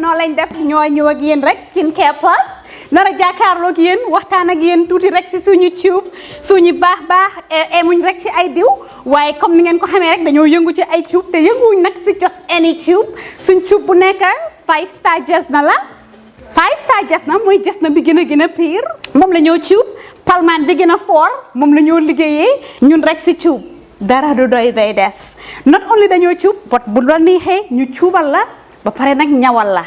noo lañ def ñoo ñëw ak yéen rek skincare plus nar a jàkkaarloo ak yéen waxtaan ak yéen tuuti rek si suñu tube suñu baax emuñ rek ci ay diw waaye comme ni ngeen ko xamee rek dañoo yëngu ci ay tube te yënguwuñ nag si just any tube suñ tube bu nekk 5 star jesna la 5 star jesna mooy jesna bi gën a pire moom la ñoo tube palmaan bi gën a fort moom la ñoo liggéeyee ñun rek si tube dara du doy day des not only dañoo tube but bu la neexee ñu tuubal la ba pare nag ñawal la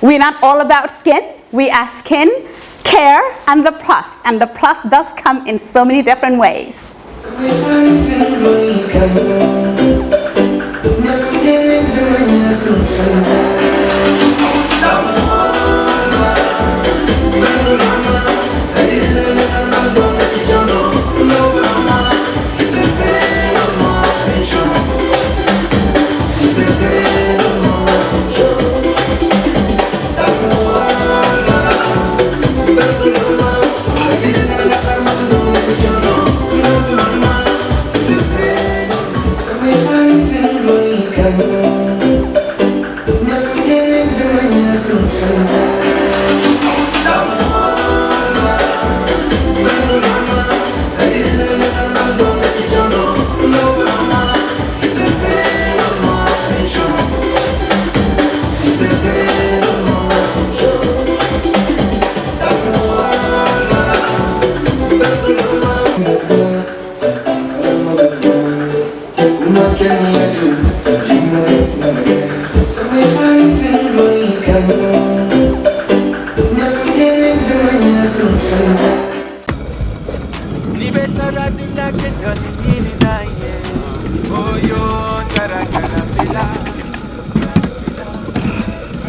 we're not all about skin we are skin care and the plus does come in so many different ways.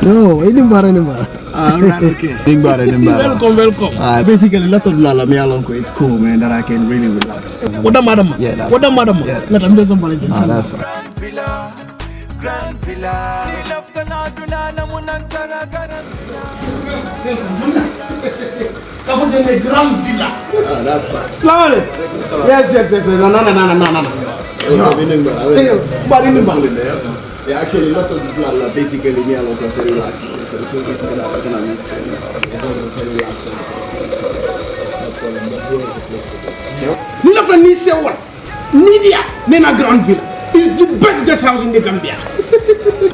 No, ini bara. Alright, okay. Welcome. Basically, lot of lala me along is cool, man. That I can really relax. What the madam? Yeah, what the madam? Yeah. Let them do somebody. That's right. Grand Villa. Grand Villa. That's fine. Slowly. Yes. No. Yeah, actually, a lot of people are basically me alone can very relaxed. So it's okay to get out of the screen. It's very relaxed. You know when you say what? Nidia, Nena Grand Villa is the best guest house in the Gambia.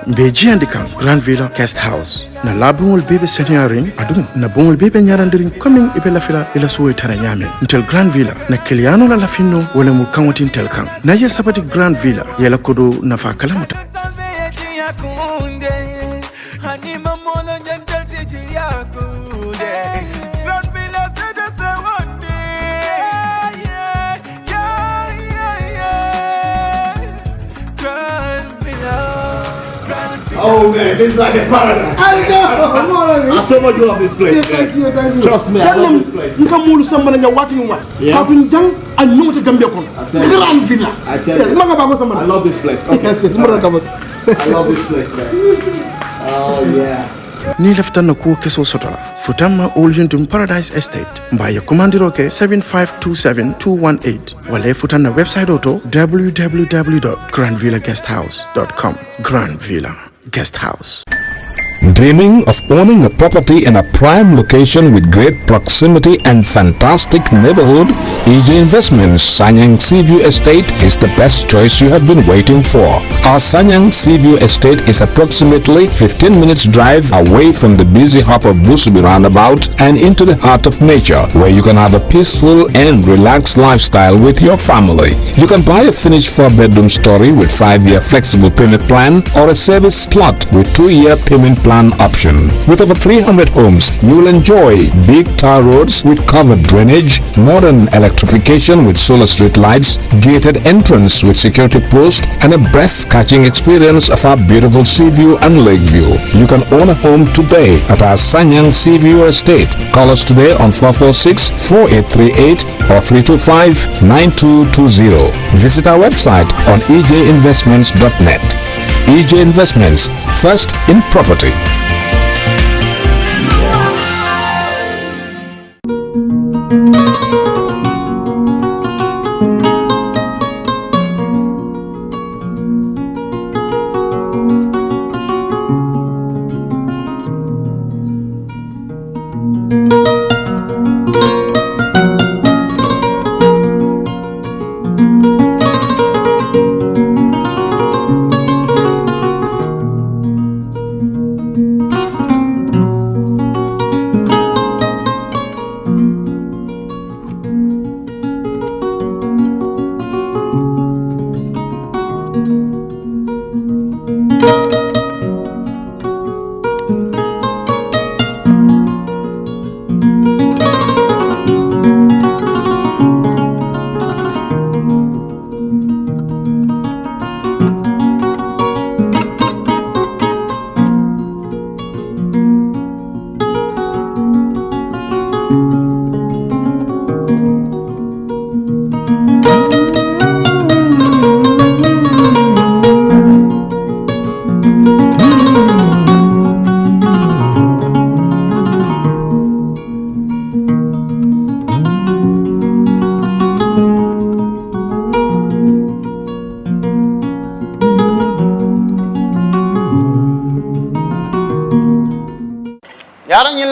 Beji andikam Grand Villa Guest House. Na labungol bebe senyaring adum na bungol bebe nyarandiring coming ibe la fila ila suwe taranyame. Ntel Grand Villa na kiliano la lafino wala mukangwati ntel kang. Na ye sabati Grand Villa yela kodo na fa kalamuta. Oh man, this is like a paradise. I know. I so much love this place. Thank you. Trust me, I love this place. You can move somebody and you're watching what? Yeah. Having done and know what Gambia con. Grand Villa. I tell you. I love this place. Okay. I love this place, man. Oh yeah. Ni lefta na kuo keso sotola. Futama Oljuntum Paradise Estate. Mbaya kumandiroke 7527218. Wale futana website auto www.grandvillaguesthouse.com. Grand Villa Guest House. Dreaming of owning a property in a prime location with great proximity and fantastic neighborhood? EJ Investments Sanyang Seaview Estate is the best choice you have been waiting for. Our Sanyang Seaview Estate is approximately 15 minutes drive away from the busy hub of Busubi roundabout and into the heart of nature, where you can have a peaceful and relaxed lifestyle with your family. You can buy a finished 4-bedroom story with 5-year flexible payment plan or a service plot with 2-year payment plan option. With over 300 homes, you will enjoy big tar roads with covered drainage, modern electrification with solar street lights, gated entrance with security post, and a breath-catching experience of our beautiful sea view and lake view. You can own a home today at our Sanyang Seaview Estate. Call us today on 446-4838 or 325-9220. Visit our website on ejinvestments.net. EJ Investments, first in property.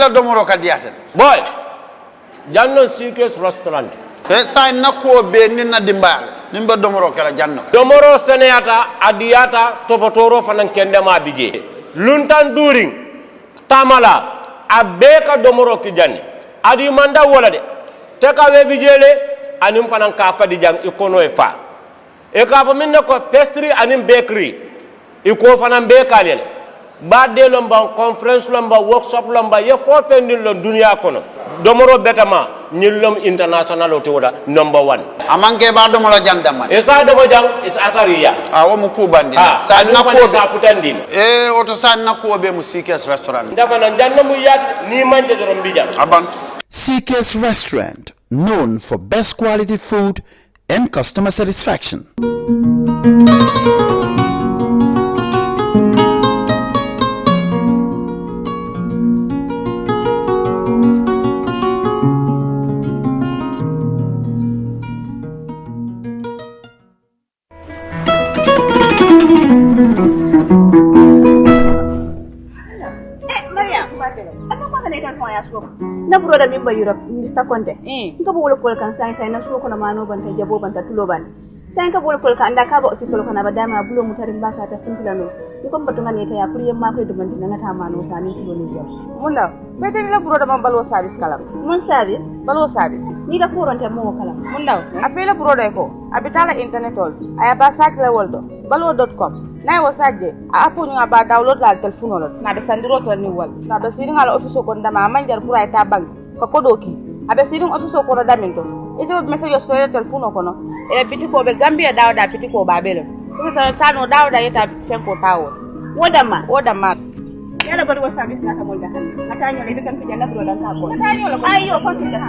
la domoro ka diate boy jannon CK's restaurant sa na ko be ni na dimbal nimba domoro kala janno domoro seneyata adiyata topotoro fanan kende ma bije luntan during tamala abeka domoro ki janni adi manda wala de te ka we bijele anim fanan ka fadi jang ikono e fa e ka fa minne ko pastry anim bakery iko fanan be kalele badde lomba conference lomba workshop lomba ye fo pendin lo dunia kono domoro betama nyillom international o toda number 1 amanke ba domoro jandama esa domo jang is atariya wo mu kubandi sa na ko sa futandin oto sa na ko be mu CK's restaurant ndafa na janna mu yat ni manje dorom bija aban CK's Restaurant, known for best quality food and customer satisfaction. na broda min ba Europe Mr. Conte nka bo wol kol kan sai na so ko na mano ban ta jabo ban ta tulo ban sai ka bol kol kan anda ka ba office ko na ba dama bulo mutarin ba ka ta fintila no ni kon batu ngane ta ya puriye ma ko do ban dinga ta mano sani tulo ni jam mun da be tan la broda man balwo service kalam mun service balwo service ni da foronte mo kalam mun da a fela broda ko abitala internet ol aya ba site la woldo balwo.com na wo sajje a apo ñu ba download la telephone ol na be sandiro to ni wal na be sidin ala office ko ndama manjar pour ay ta bank ko kodoki abe sidin office ko no daminto e do message so yo telephone ko no e biti ko be Gambia dawda biti ko ba belo ko ta tano dawda yeta fen ko tawo wodama yala bari wa service na ta mo da han na ta nyole be kan fi janna broda ka ko na ta nyole ko ayo ko fi da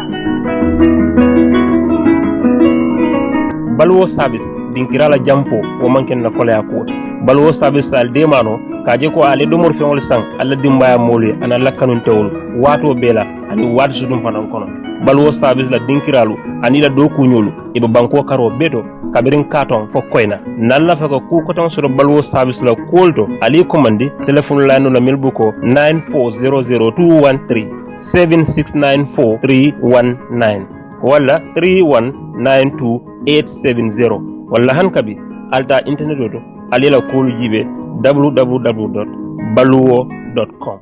balwo service dinkirala jampo o manken na kolaya ko balwo service al demano kaje ko ale do mor feŋol sang alla dimbaya mole ana lakkanun tewol wato bela ani wat sudum fanan kono balwo service la dinkiralu ani la do kunyolu e be banko karo beto kabirin katon fo koyna nalla fa ko ku koton so balwo service la kolto ali commandi telephone line la milbuko 9400213 7694319 wala 3192870 wala hankabi alta internet oto alila kolu jibe www.baluwo.com.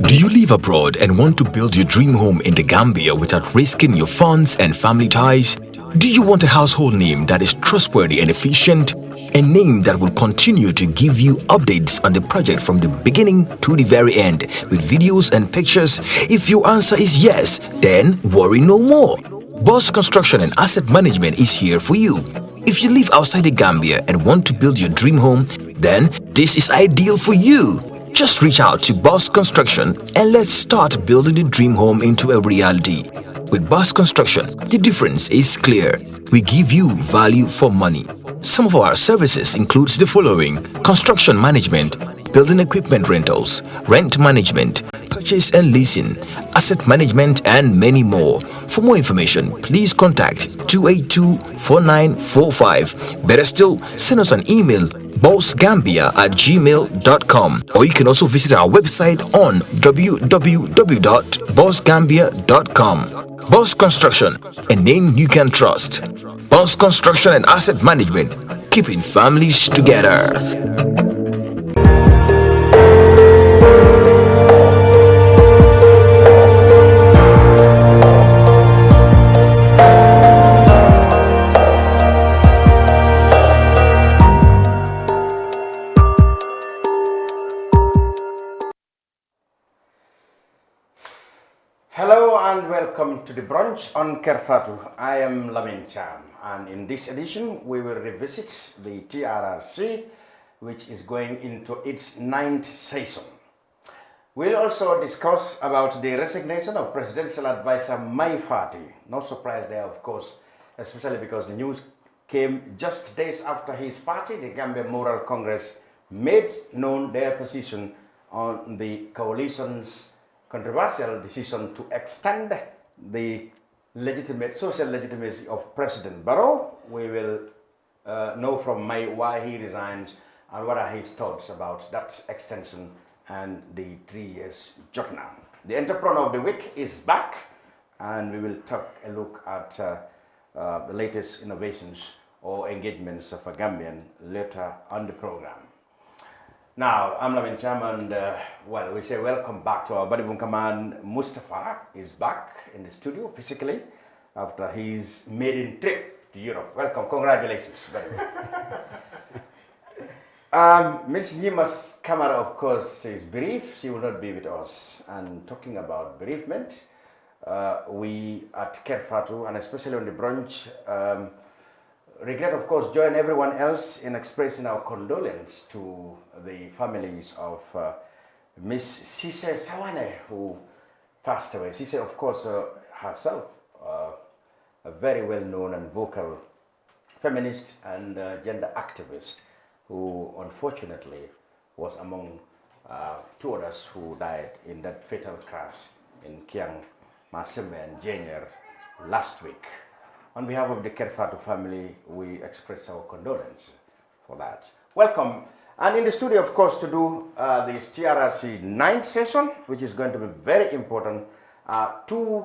Do you live abroad and want to build your dream home in the Gambia without risking your funds and family ties? Do you want a household name that is trustworthy and efficient? A name that will continue to give you updates on the project from the beginning to the very end with videos and pictures? If your answer is yes, then worry no more. Boss Construction and Asset Management is here for you. If you live outside the Gambia and want to build your dream home, then this is ideal for you. Just reach out to Boss Construction and let's start building the dream home into a reality. With Boss Construction, the difference is clear. We give you value for money. Some of our services includes the following: construction management, building equipment rentals, rent management, purchase and leasing, asset management, and many more. For more information, please contact 282-4945. Better still, send us an email, bossgambia@gmail.com, or you can also visit our website on www.bossgambia.com. Boss Construction, a name you can trust. Boss Construction and Asset Management, keeping families together. Hello and welcome to the brunch on Kerfatu. I am Lamin Chan, and in this edition we will revisit the TRRC, which is going into its 9th session. We'll also discuss about the resignation of Presidential Advisor Mai Fati. No surprise there, of course, especially because the news came just days after his party, the Gambia For All Congress, made known their position on the coalition's controversial decision to extend the social legitimacy of President Barrow. We will know from May why he resigns and what are his thoughts about that extension and the 3 years Jotna. The entrepreneur of the week is back, and we will take a look at the latest innovations or engagements of a Gambian later on the program. Now, I'm Lavin Cham, and well, we say welcome back to our Badibun Command. Mustafa is back in the studio physically after his maiden trip to Europe. Welcome, congratulations, by the way. Ms. Nima's camera, of course, is brief. She will not be with us. And talking about bereavement, we at Kerfatu, and especially on the brunch, regret, of course, join everyone else in expressing our condolence to the families of Miss Sise Sawane, who passed away. Sise, of course, herself, a very well-known and vocal feminist and gender activist, who unfortunately was among 2 others who died in that fatal crash in Kiang, Masimbe and Jenier last week. On behalf of the Kerfatu family, we express our condolence for that. Welcome. And in the studio, of course, to do this TRRC 9th session, which is going to be very important, 2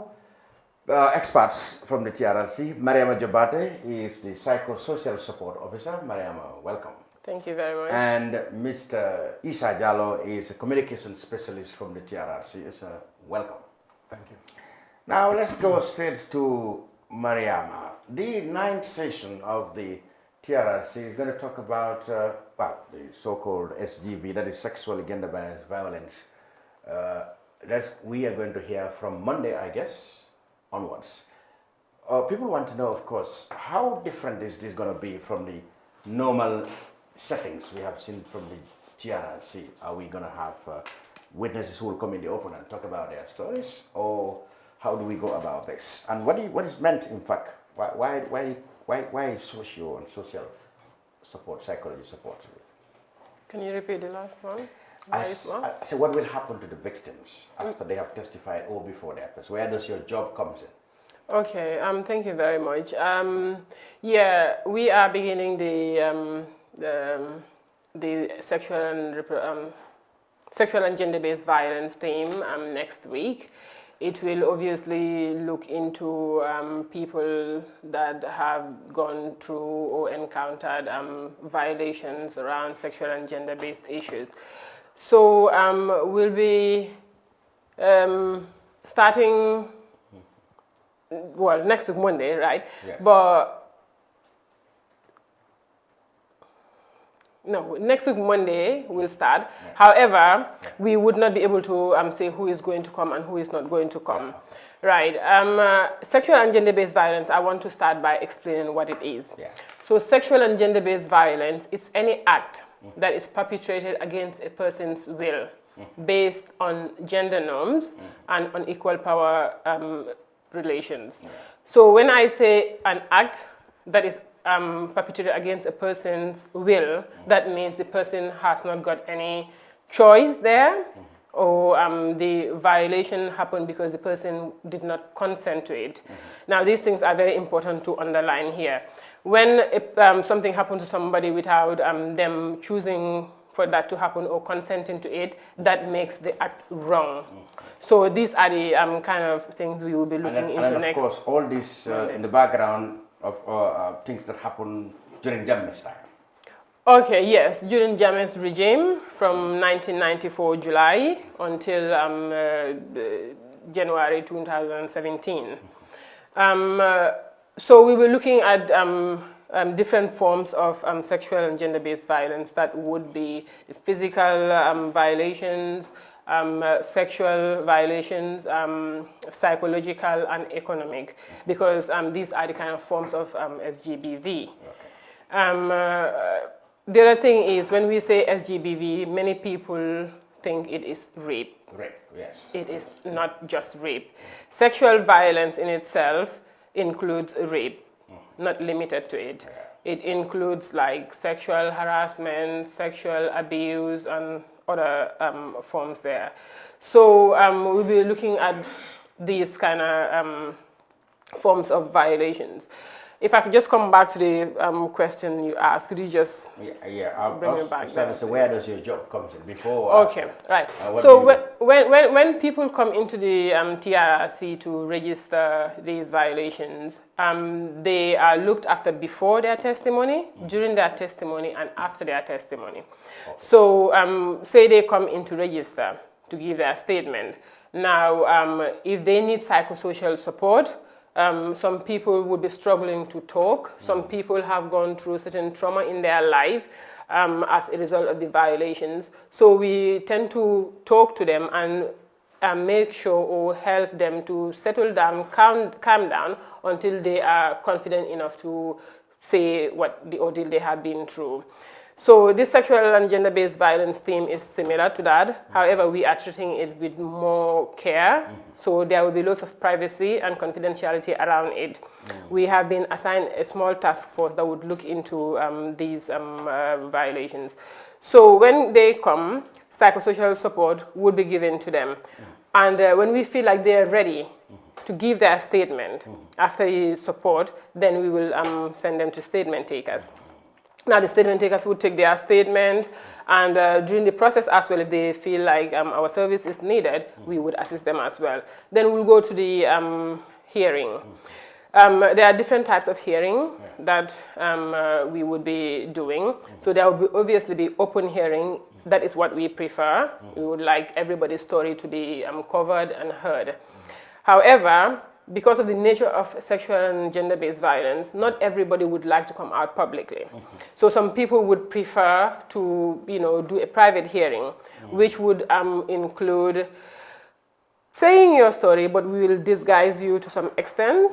experts from the TRRC. Mariama Jabate is the Psychosocial Support Officer. Mariama, welcome. Thank you very much. And Mr. Isa Jallo is a communication specialist from the TRRC. Isa, welcome. Thank you. Now let's go straight to Mariama. The 9th session of the TRRC is going to talk about well, the so-called SGB, that is sexual gender-based violence. That we are going to hear from Monday, I guess, onwards. People want to know, of course, how different is this going to be from the normal settings we have seen from the TRRC? Are we going to have witnesses who will come in the open and talk about their stories, or how do we go about this? And what is meant, in fact, why social and social support, psychology support? Can you repeat the last one? I say, what will happen to the victims after they have testified or before their first? Where does your job come in? Okay, thank you very much. Yeah, we are beginning the sexual and gender-based violence theme next week. It will obviously look into people that have gone through or encountered violations around sexual and gender-based issues. So we'll be starting, well, next week Monday, right? Yes. But no, next week Monday we'll start. Yeah. However, we would not be able to say who is going to come and who is not going to come. Yeah. Right. Sexual and gender-based violence, I want to start by explaining what it is. Yeah. So sexual and gender-based violence, it's any act that is perpetrated against a person's will based on gender norms and on equal power relations. Yeah. So when I say an act that is perpetrated against a person's will, that means the person has not got any choice there, or the violation happened because the person did not consent to it. Now, these things are very important to underline here. When something happens to somebody without them choosing for that to happen or consenting to it, that makes the act wrong. So these are the kind of things we will be looking into next. And of course, all this in the background of things that happen during Jammeh's time. Okay, yes, during Jammeh's regime from 1994 July until January 2017. So we were looking at different forms of sexual and gender-based violence. That would be physical violations, sexual violations, psychological and economic, because these are the kind of forms of SGBV. Okay. The other thing is, when we say SGBV, many people think it is rape. Rape, yes. It is not just rape. Sexual violence in itself includes rape, not limited to it. Yeah. It includes like sexual harassment, sexual abuse, and other forms there. So we'll be looking at these kind of forms of violations. If I could just come back to the question you asked, could you just bring me back there? So where does your job come in before? Okay, right. So when people come into the TRRC to register these violations, they are looked after before their testimony, during their testimony, and after their testimony. Okay. So say they come in to register to give their statement. Now, if they need psychosocial support, some people would be struggling to talk. Some people have gone through certain trauma in their life as a result of the violations. So we tend to talk to them and make sure or help them to settle down, calm down until they are confident enough to say what the ordeal they have been through. So this sexual and gender-based violence theme is similar to that. However, we are treating it with more care. So there will be lots of privacy and confidentiality around it. We have been assigned a small task force that would look into these violations. So when they come, psychosocial support would be given to them. And when we feel like they're ready to give their statement after the support, then we will send them to statement takers. Now, the statement takers would take their statement, and during the process as well, if they feel like our service is needed, we would assist them as well. Then we'll go to the hearing. There are different types of hearing that we would be doing. So there will obviously be open hearing. That is what we prefer. We would like everybody's story to be covered and heard. However, because of the nature of sexual and gender-based violence, not everybody would like to come out publicly. So some people would prefer to, do a private hearing, which would include saying your story, but we will disguise you to some extent.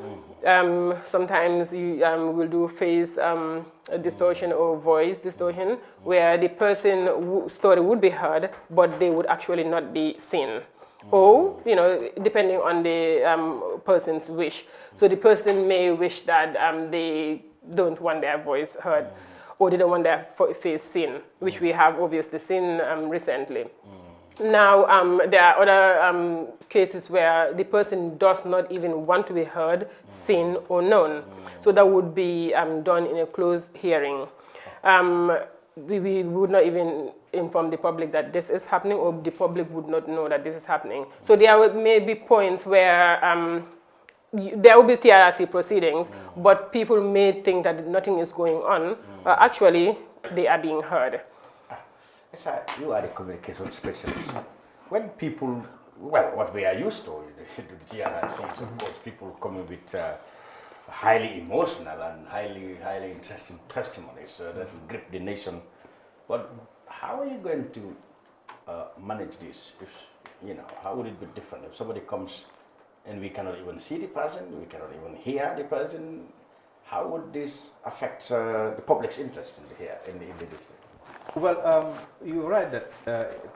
Sometimes you will do face distortion or voice distortion, where the person's story would be heard, but they would actually not be seen. Or, depending on the person's wish. So the person may wish that they don't want their voice heard, or they don't want their face seen, which we have obviously seen recently. Now, there are other cases where the person does not even want to be heard, seen, or known. So that would be done in a closed hearing. We would not even inform the public that this is happening, or the public would not know that this is happening. So there may be points where there will be TRRC proceedings, but people may think that nothing is going on. Actually, they are being heard. You are the communication specialist. When people, what we are used to, the TRRC, of course, people coming with highly emotional and highly interesting testimonies that grip the nation. But how are you going to manage this? If how would it be different if somebody comes and we cannot even see the person, we cannot even hear the person? How would this affect the public's interest in the district? Well, you're right that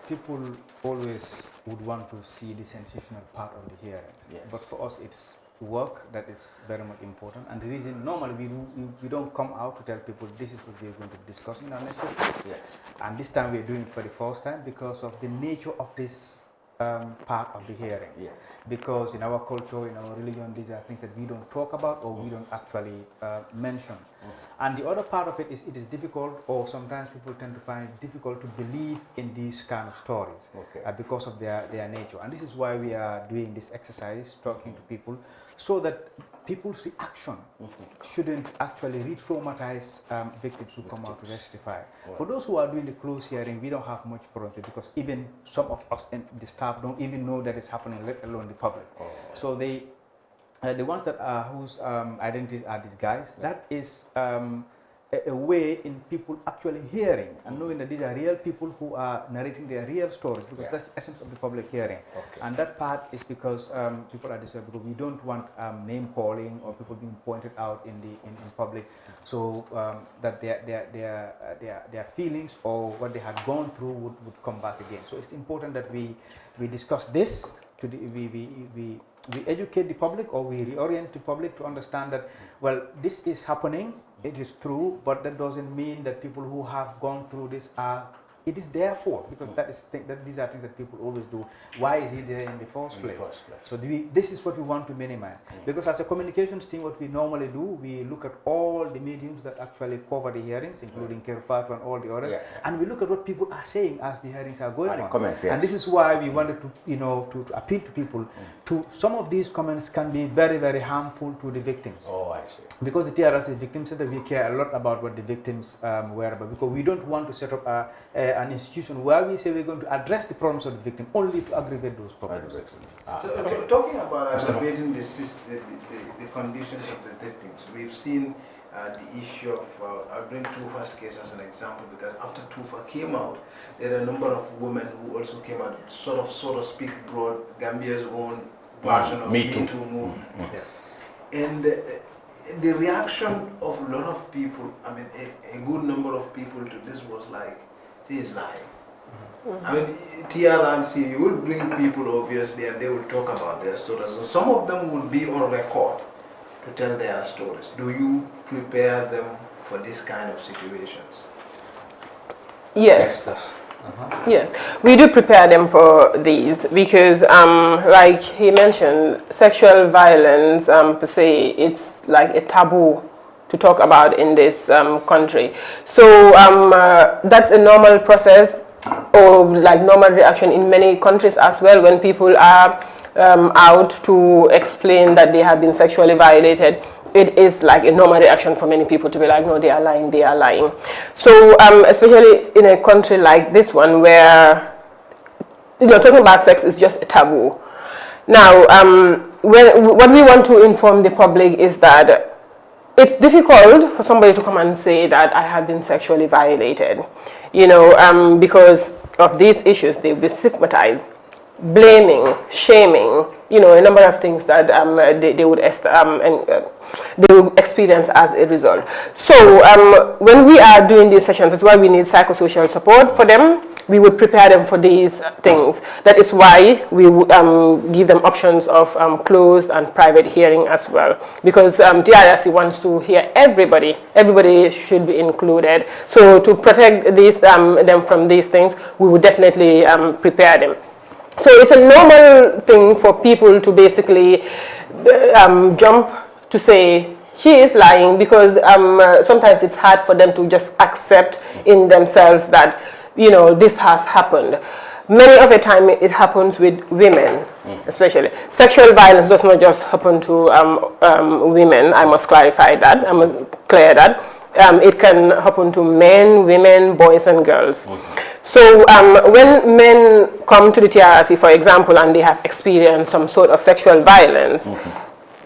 people always would want to see the sensational part of the hearings. Yes. But for us, it's work that is very much important. And the reason normally we don't come out to tell people this is what we're going to discuss in our next session. Yes. And this time we're doing it for the first time because of the nature of this part of the hearing. Yes. Because in our culture, in our religion, these are things that we don't talk about or we don't actually mention. And the other part of it is difficult, or sometimes people tend to find it difficult to believe in these kind of stories because of their nature. And this is why we are doing this exercise, talking to people, so that people's reaction shouldn't actually re-traumatize victims who come out to testify. For those who are doing the closed hearing, we don't have much problem because even some of us in the staff don't even know that it's happening, let alone the public. So they, the ones that are whose identities are disguised, that is a way in people actually hearing and knowing that these are real people who are narrating their real stories, because that's the essence of the public hearing. And that part is because people are disguised because we don't want name calling or people being pointed out in public, so that their feelings or what they had gone through would come back again. So it's important that we discuss this, we educate the public, or we reorient the public to understand that, well, this is happening, it is true, but that doesn't mean that people who have gone through this are it is their fault, because these are things that people always do. Why is he there in the first place? So this is what we want to minimize. Because as a communications team, what we normally do, we look at all the mediums that actually cover the hearings, including Kerfatu and all the others, and we look at what people are saying as the hearings are going on. Comments, and this is why we wanted to, to appeal to people. Some of these comments can be very, very harmful to the victims. Oh, I see. Because the TRRC Victim Center, we care a lot about what the victims were about, because we don't want to set up an institution where we say we're going to address the problems of the victim only to aggravate those problems. So talking about aggravating the conditions of the victims, we've seen the issue of, I'll bring Tufa's case as an example, because after Tufa came out, there are a number of women who also came out, so to speak, brought Gambia's own version of Me Too movement. And the reaction of a lot of people, I mean, a good number of people to this was like, she is lying. I mean, TRRC, you will bring people obviously and they will talk about their stories. So some of them will be on record to tell their stories. Do you prepare them for this kind of situations? Yes. Yes, we do prepare them for these because, like he mentioned, sexual violence per se, it's like a taboo to talk about in this country. So that's a normal process or like normal reaction in many countries as well when people are out to explain that they have been sexually violated. It is like a normal reaction for many people to be like, no, they are lying, they are lying. So especially in a country like this one where, talking about sex is just a taboo. Now, what we want to inform the public is that it's difficult for somebody to come and say that I have been sexually violated, because of these issues. They'll be stigmatized, blaming, shaming, a number of things that they would experience as a result. So when we are doing these sessions, that's why we need psychosocial support for them. We would prepare them for these things. That is why we give them options of closed and private hearing as well. Because TRRC wants to hear everybody. Everybody should be included. So to protect them from these things, we would definitely prepare them. So it's a normal thing for people to basically jump to say, she is lying, because sometimes it's hard for them to just accept in themselves that, this has happened. Many of the time it happens with women, especially. Sexual violence does not just happen to women. I must clarify that. I must clear that. It can happen to men, women, boys and girls. So when men come to the TRRC, for example, and they have experienced some sort of sexual violence,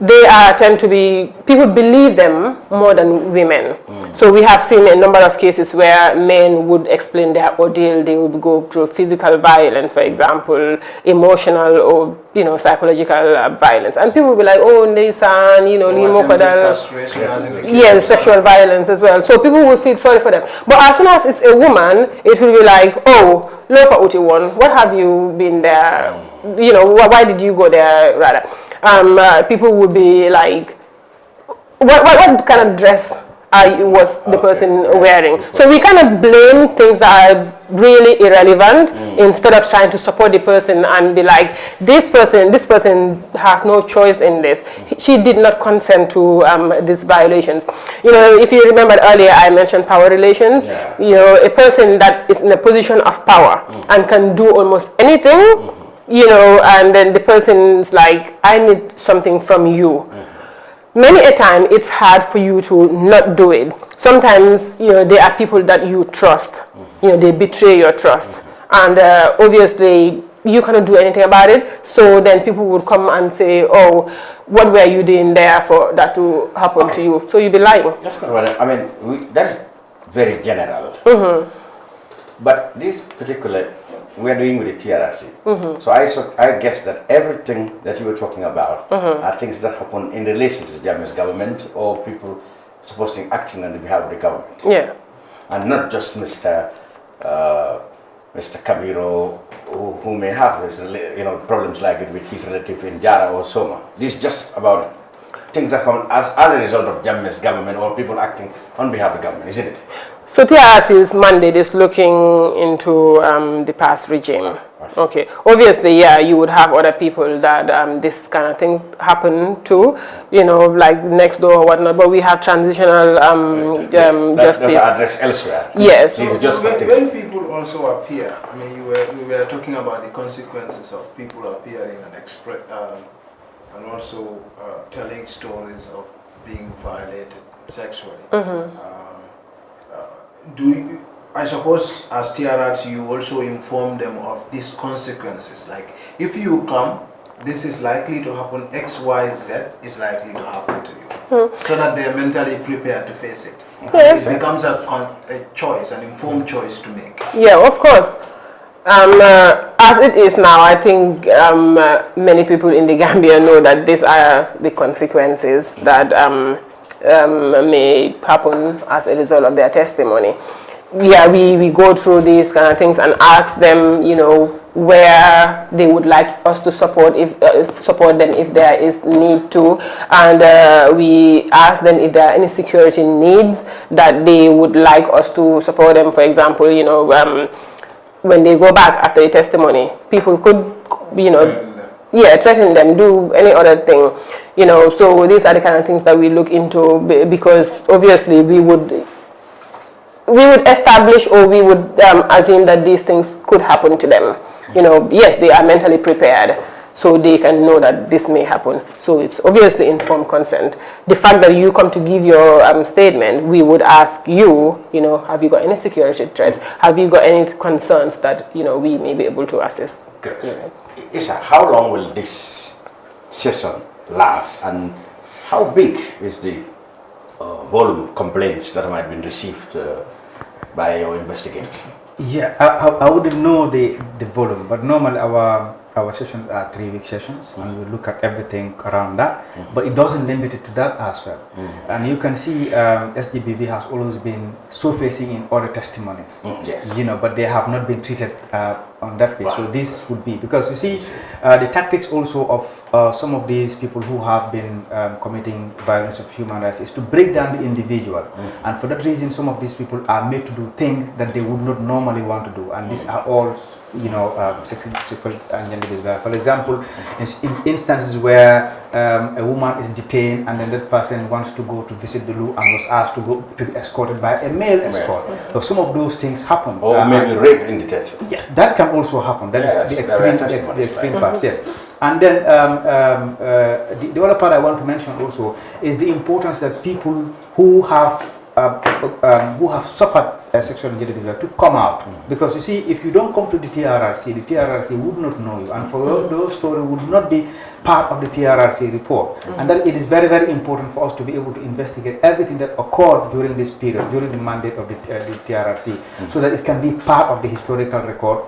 they tend to be, people believe them more than women. So we have seen a number of cases where men would explain their ordeal. They would go through physical violence, for example, emotional or psychological violence, and people will be like, oh, Nisan, yes, sexual violence as well. So people will feel sorry for them. But as soon as it's a woman, it will be like, oh, Lofa Utiwon, what have you been there? Why did you go there rather? People would be like, what kind of dress was the person wearing? So we kind of blame things that are really irrelevant instead of trying to support the person and be like, this person has no choice in this. She did not consent to these violations. If you remember earlier, I mentioned power relations. A person that is in a position of power and can do almost anything, and then the person's like, I need something from you. Many a time, it's hard for you to not do it. Sometimes, there are people that you trust. They betray your trust. And obviously, you cannot do anything about it. So then people would come and say, oh, what were you doing there for that to happen to you? So you'd be lying. That's not what I mean. That is very general. But this particular, we are doing with the TRRC. So I guess that everything that you were talking about are things that happen in relation to the Gambia's government or people supposed to be acting on the behalf of the government. Yeah. And not just Mr. Kabiro, who may have his, problems like it with his relative in Jara or Soma. This is just about things that come as a result of Gambia's government or people acting on behalf of the government, isn't it? So TRRC's mandate is looking into the past regime. Okay, obviously, yeah, you would have other people that this kind of things happen to, you know, like next door or whatnot, but we have transitional justice. Those are addressed elsewhere. Yes. So when people also appear, I mean, we were talking about the consequences of people appearing and also telling stories of being violated sexually. I suppose as TRRC you also inform them of these consequences, like if you come, this is likely to happen, X, Y, Z is likely to happen to you, so that they are mentally prepared to face it. Yeah. It becomes a choice, an informed choice to make. Yeah, of course. As it is now, I think many people in the Gambia know that these are the consequences that may happen as a result of their testimony. Yeah, we go through these kind of things and ask them, you know, where they would like us to support them if there is need to, and we ask them if there are any security needs that they would like us to support them. For example, you know, when they go back after the testimony, people could, you know, threaten them, do any other thing, you know. So these are the kind of things that we look into, because obviously we would establish, or we would assume that these things could happen to them. You know, yes, they are mentally prepared, so they can know that this may happen. So it's obviously informed consent. The fact that you come to give your statement, we would ask you, you know, have you got any security threats? Have you got any concerns that, you know, we may be able to assist? Good. You know. Isa, how long will this session last, and how big is the volume of complaints that might have been received by your investigators? Yeah, I wouldn't know the volume, but normally our sessions are 3-week sessions, and we look at everything around that, but it doesn't limit it to that as well. And you can see SGBV has always been surfacing in other testimonies, you know, but they have not been treated on that way. So this would be, because you see the tactics also of some of these people who have been committing violence of human rights is to break down the individual, and for that reason some of these people are made to do things that they would not normally want to do, and these are all, you know, sexual and gender-based violence. For example, in instances where a woman is detained and then that person wants to go to visit the loo and was asked to go to be escorted by a male escort. So some of those things happen. Or maybe rape in detention. Yeah, that can also happen. That is the extreme part. Yes. And then the other part I want to mention also is the importance that people who have suffered sexual and gender violence to come out, because you see, if you don't come to the TRRC would not know you, and for those stories would not be part of the TRRC report, and that it is very, very important for us to be able to investigate everything that occurred during this period, during the mandate of the TRRC, so that it can be part of the historical record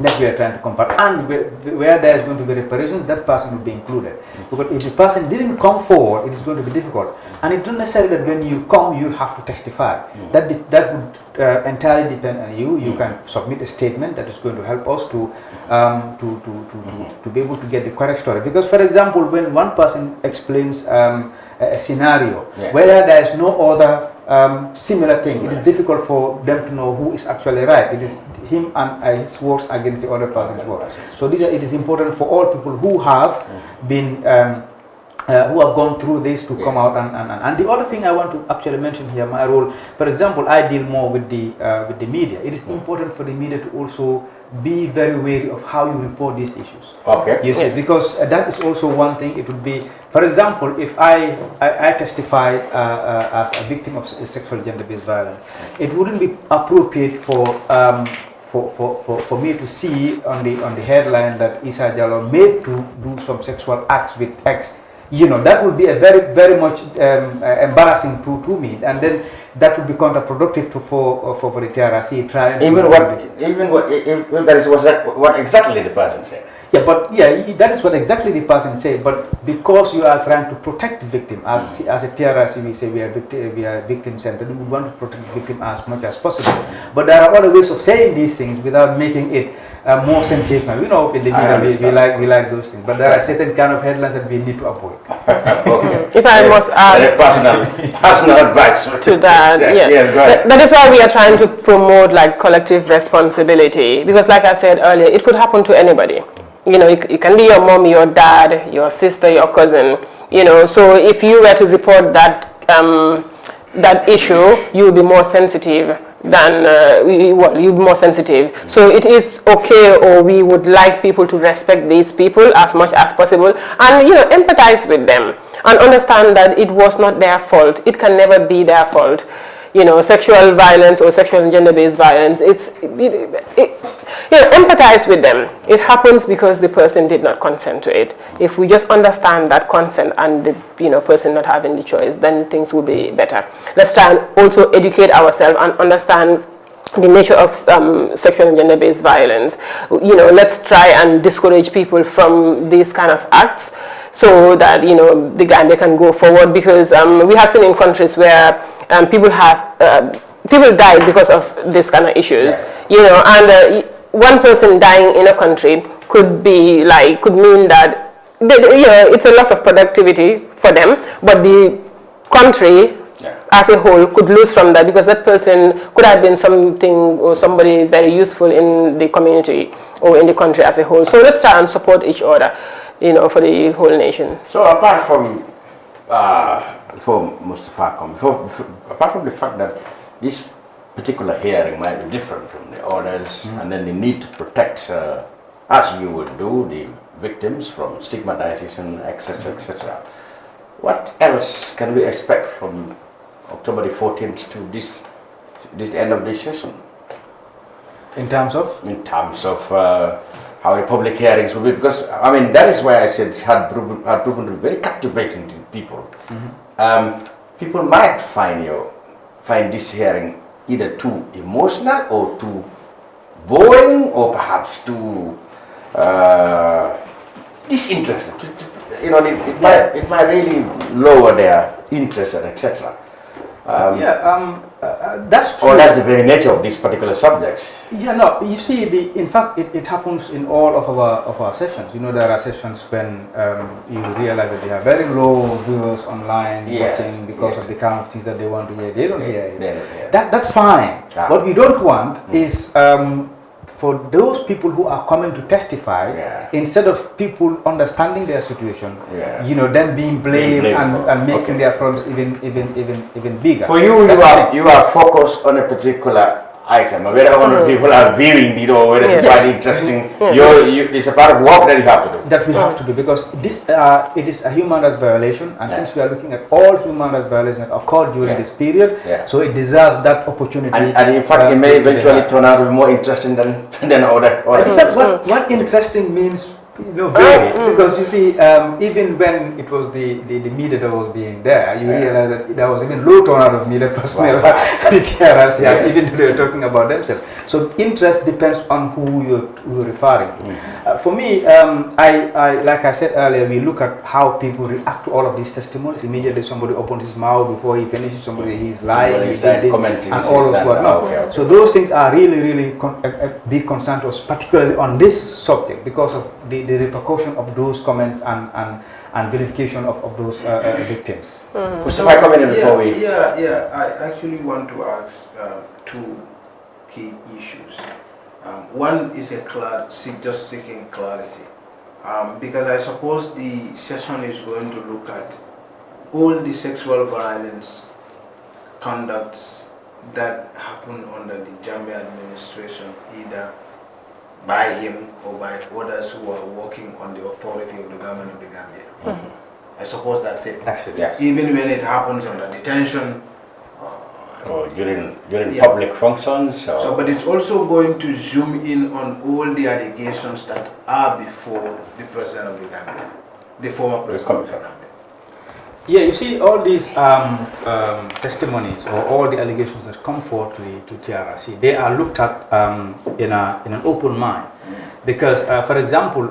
that we are trying to compare, and where there is going to be reparation, that person will be included. Because if the person didn't come forward, it is going to be difficult. And it's not necessarily that when you come, you have to testify. That would entirely depend on you. You can submit a statement that is going to help us to be able to get the correct story. Because, for example, when one person explains a scenario where there is no other similar thing, it is difficult for them to know who is actually right. It is him and his works against the other person's work. So it is important for all people who have been who have gone through this to come out and the other thing I want to actually mention here, my role, for example, I deal more with the media. It is important for the media to also be very wary of how you report these issues. Okay. You see, because that is also one thing. It would be, for example, if I testify as a victim of sexual gender-based violence, it wouldn't be appropriate for me to see on the headline that Issa Jallow made to do some sexual acts with X. You know, that would be a very, very much embarrassing to me, and then that would be counterproductive for the TRRC trying. That is what exactly the person said. Yeah, but that is what exactly the person said. But because you are trying to protect the victim, as a TRRC, we say we are victim centered. We want to protect the victim as much as possible. But there are other ways of saying these things without making it more sensational. You know, in the media, we like those things, but there are certain kind of headlines that we need to avoid. If I must add personal advice to that, that is why we are trying to promote like collective responsibility, because like I said earlier, it could happen to anybody. You know, it can be your mom, your dad, your sister, your cousin. You know, so if you were to report that that issue, you will be more sensitive than you'll be more sensitive. So it is okay, or we would like people to respect these people as much as possible, and you know, empathize with them and understand that it was not their fault. It can never be their fault. You know, sexual violence or sexual and gender-based violence, you know, empathize with them. It happens because the person did not consent to it. If we just understand that consent and the person not having the choice, then things will be better. Let's try and also educate ourselves and understand the nature of sexual and gender-based violence. You know, let's try and discourage people from these kind of acts, so that the Gambia can go forward. Because we have seen in countries where people died because of this kind of issues. You know, and one person dying in a country could mean that it's a loss of productivity for them, but the country as a whole could lose from that, because that person could have been something or somebody very useful in the community or in the country as a whole. So let's try and support each other, for the whole nation. So apart from apart from the fact that this particular hearing might be different from the others, and then the need to protect, as you would do, the victims from stigmatization, etc., etc., what else can we expect from October the 14th to this end of this session? In terms of? In terms of how the public hearings will be, because I mean that is why I said it had proven to be very captivating to people. People might find this hearing either too emotional or too boring, or perhaps too disinterested. It might really lower their interest and etc. That's true. Or that's the very nature of these particular subjects. Yeah, no, you see, in fact, it happens in all of our sessions. There are sessions when you realize that they have very low viewers online watching because of the kind of things that they want to hear. They don't hear it. That's fine. What we don't want is for those people who are coming to testify, instead of people understanding their situation, them being blamed and making their problems even bigger. For you, you are focused on a particular item. Whether 100 people are viewing it or whether they find it interesting, it's a part of work that you have to do. That we have to do, because this it is a human rights violation, and since we are looking at all human rights violations that occurred during this period, so it deserves that opportunity. And in fact, it may eventually turn out to be more interesting than other. What interesting means, vary, because you see, even when it was the media that was being there, you realize that there was even low turnout of media personnel at the TRRC, even though they were talking about themselves. So interest depends on who you're referring to. For me, I like I said earlier, we look at how people react to all of these testimonies. Immediately somebody opens his mouth, before he finishes, somebody he's lying, he's this, and all of whatnot. So those things are really a big concern to us, particularly on this subject, because of the repercussion of those comments and vilification of those victims. I actually want to ask two key issues. One is just seeking clarity, because I suppose the session is going to look at all the sexual violence conducts that happen under the Gambia administration, either by him or by others who are working on the authority of the government of the Gambia. I suppose that's it. Even when it happens under detention, or during public functions. But it's also going to zoom in on all the allegations that are before the president of the Gambia, the former president of the Gambia. Yeah, you see, all these testimonies or all the allegations that come forth to TRRC, they are looked at in an open mind, because, for example,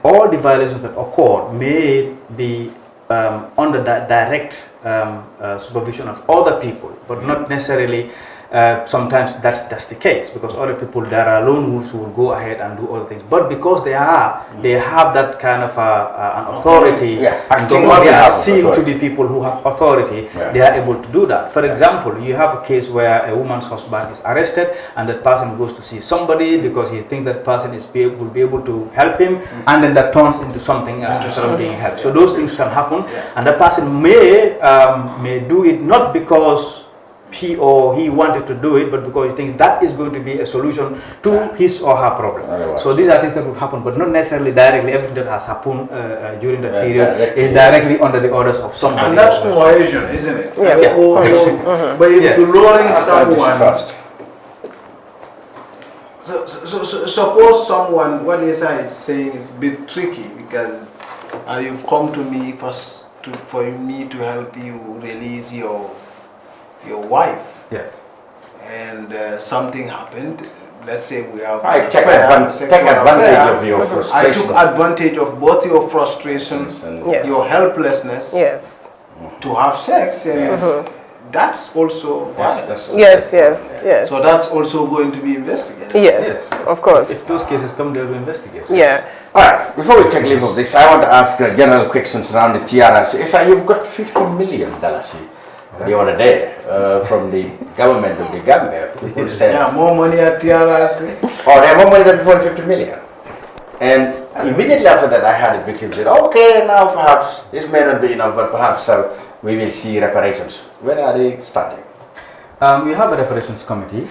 all the violations that occur may be under the direct supervision of other people, but not necessarily sometimes that's the case, because other people, there are lone wolves who will go ahead and do other things. But because they have that kind of an authority, and they are seen to be people who have authority, they are able to do that. For example, you have a case where a woman's husband is arrested, and that person goes to see somebody because he thinks that person will be able to help him, and then that turns into something else instead of being helped. So those things can happen, and the person may do it not because he wanted to do it, but because he thinks that is going to be a solution to his or her problem. So these are things that will happen, but not necessarily directly. Everything that has happened during that period is directly under the orders of somebody. And that's coercion, isn't it? Yeah. But if you're luring someone, so suppose someone, what Isa is saying is a bit tricky, because you've come to me for me to help you release your wife. Yes. And something happened. Let's say we have take advantage of your frustration. I took advantage of both your frustrations and your helplessness to have sex. And that's also violence. Yes. So that's also going to be investigated. Yes, of course. If those cases come, they'll be investigated. Yeah. All right, before we take leave of this, I want to ask general questions around the TRRC. Isa, you've got $50 million the other day from the government of the Gambia. People said, more money at TRRC. Oh, they have more money than before, 50 million. And immediately after that, I had a victim said, okay, now perhaps this may not be enough, but perhaps we will see reparations. When are they starting? We have a reparations committee,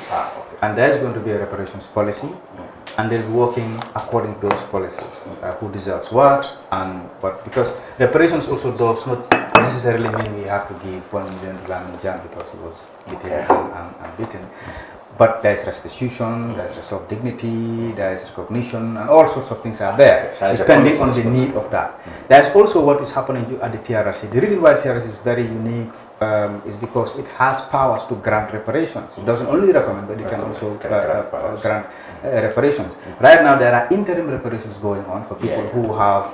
and there's going to be a reparations policy, and they'll be working according to those policies, who deserves what, and what, because reparations also does not necessarily mean we have to give $1 million because he was beaten and beaten. But there's restitution, there's restore of dignity, there's recognition, and all sorts of things are there, depending on the need of that. There's also what is happening at the TRRC. The reason why the TRRC is very unique is because it has powers to grant reparations. It doesn't only recommend, but it can also grant reparations. Right now, there are interim reparations going on for people who have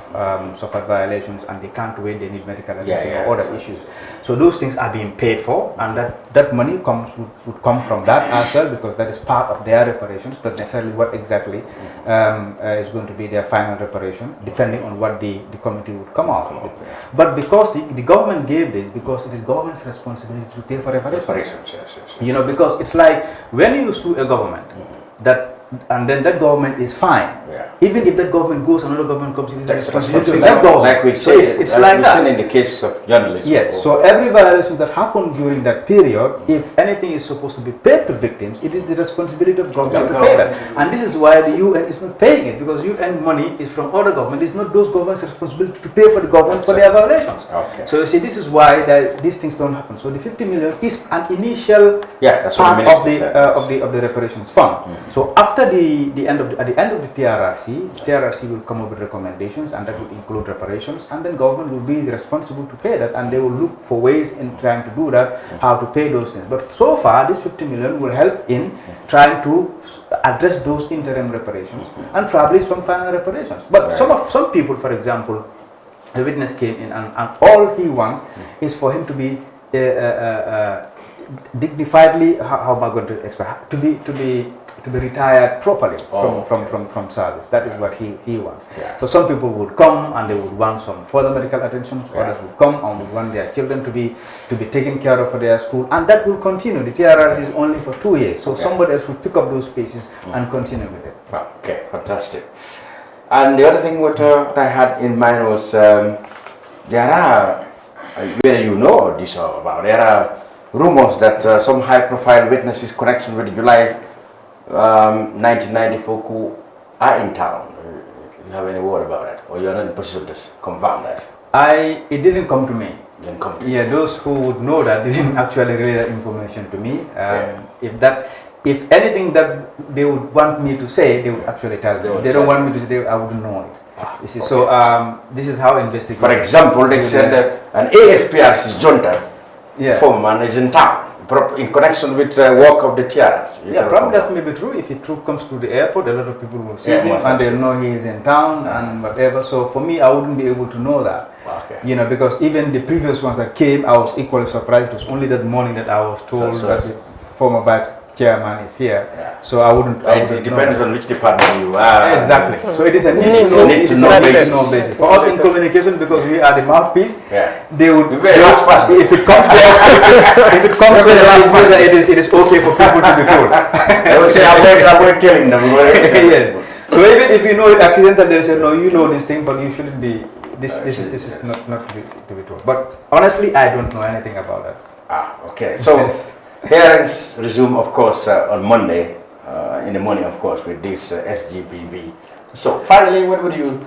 suffered violations and they can't wait, they need medical attention or other issues. So those things are being paid for, and that money would come from that as well, because that is part of their reparations, not necessarily what exactly is going to be their final reparation, depending on what the committee would come out with. But because the government gave this, because it is government's responsibility to pay for reparations. You know, because it's like when you sue a government, and then that government is fine. Even if that government goes, another government comes, it is the responsibility of that government. Like we say, it's like that. In the case of journalists. Yes. So every violation that happened during that period, if anything is supposed to be paid to victims, it is the responsibility of government to pay that. And this is why the UN is not paying it, because UN money is from other government. It's not those governments' responsibility to pay for the government for their violations. So you see, this is why these things don't happen. So the 50 million is an initial part of the reparations fund. So after at the end of the TRRC will come up with recommendations, and that will include reparations, and then government will be responsible to pay that, and they will look for ways in trying to do that, how to pay those things. But so far, this 50 million will help in trying to address those interim reparations and probably some final reparations. But some people, for example, a witness came in, and all he wants is for him to be dignifiedly, how am I going to explain, to be retired properly from service. That is what he wants. So some people would come and they would want some further medical attention. Others would come and would want their children to be taken care of for their school, and that will continue. The TRRC is only for 2 years, so somebody else will pick up those spaces and continue with it. Okay, fantastic. And the other thing what I had in mind was there are, whether you know this or about, there are rumors that some high-profile witnesses connection with July 1994 coup are in town. You have any word about it, or you are not in a position to confirm that? It didn't come to me. Didn't come to you. Those who would know that didn't actually relay that information to me. If anything that they would want me to say, they would actually tell me. If they don't want me to say, I wouldn't know it. You see, so this is how investigators. For example, they said that an AFPRC junta foreman is in town in connection with the work of the TRRC. Probably that may be true. If a troop comes to the airport, a lot of people will see him and they'll know he is in town and whatever. So for me, I wouldn't be able to know that. You know, because even the previous ones that came, I was equally surprised. It was only that morning that I was told that former vice chairman is here, so I wouldn't. It depends on which department you are. Exactly. So it is a need to know basis. For us in communication, because we are the mouthpiece, they would. If it comes to the last person, it is okay for people to be told. They will say, avoid telling them. Yeah. So even if you know it accidental, they say, no, you know this thing, but you shouldn't be. This is not to be told. But honestly, I don't know anything about that. Okay. So hearings resume, of course, on Monday in the morning, of course, with this SGPV. So finally, what would you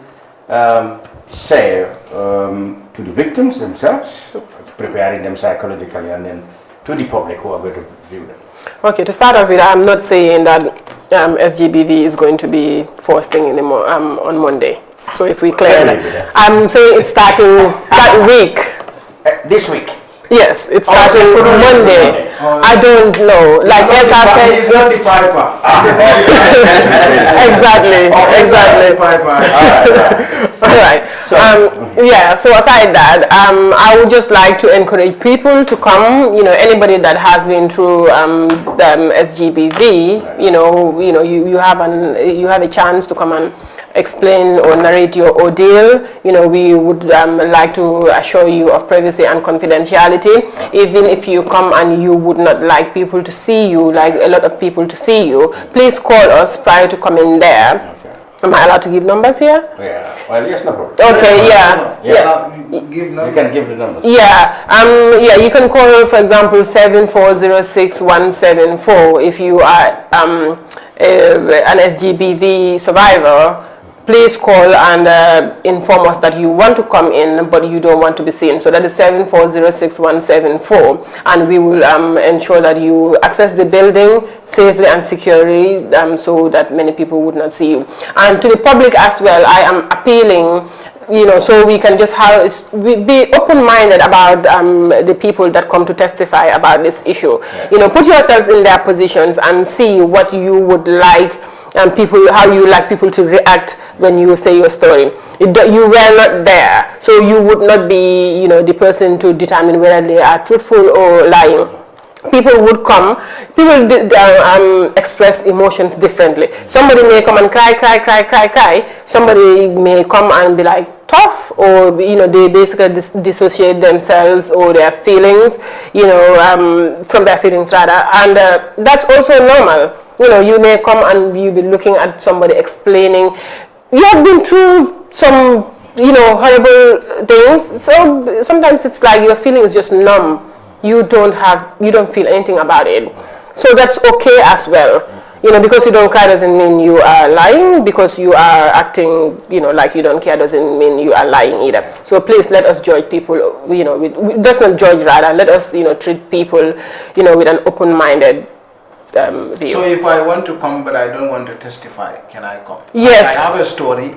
say to the victims themselves, preparing them psychologically, and then to the public who are going to view them? Okay, to start off with, I'm not saying that SGBV is going to be first thing in the on Monday. So if we clear that, I'm saying it's starting that week. This week? Yes, it's starting Monday. I don't know. Like as I said, it's not the piper. Exactly. All right. Yeah. So aside that, I would just like to encourage people to come. You know, anybody that has been through SGBV, you have a chance to come and explain or narrate your ordeal. You know, we would like to assure you of privacy and confidentiality. Even if you come and you would not like people to see you, like a lot of people to see you, please call us prior to coming there. Am I allowed to give numbers here? Yeah. Well, yes, no problem. Okay. Yeah. You can give the numbers. Yeah. Yeah. You can call, for example, 7406174 if you are an SGBV survivor. Please call and inform us that you want to come in, but you don't want to be seen. So that is 7406174, and we will ensure that you access the building safely and securely, so that many people would not see you. And to the public as well, I am appealing, so we can just be open-minded about the people that come to testify about this issue. Put yourselves in their positions and see what you would like how you like people to react when you say your story. You were not there, so you would not be, the person to determine whether they are truthful or lying. People would come, express emotions differently. Somebody may come and cry. Somebody may come and be like tough, or they basically dissociate themselves or their feelings, from their feelings rather, and that's also normal. You may come and you be looking at somebody explaining you have been through some horrible things, so sometimes it's like your feeling is just numb. You don't feel anything about it, so that's okay as well. Because you don't cry doesn't mean you are lying. Because you are acting like you don't care doesn't mean you are lying either. So please let us judge people, let's not judge, rather let us treat people with an open-minded view. So if I want to come but I don't want to testify, can I come? Yes. I have a story.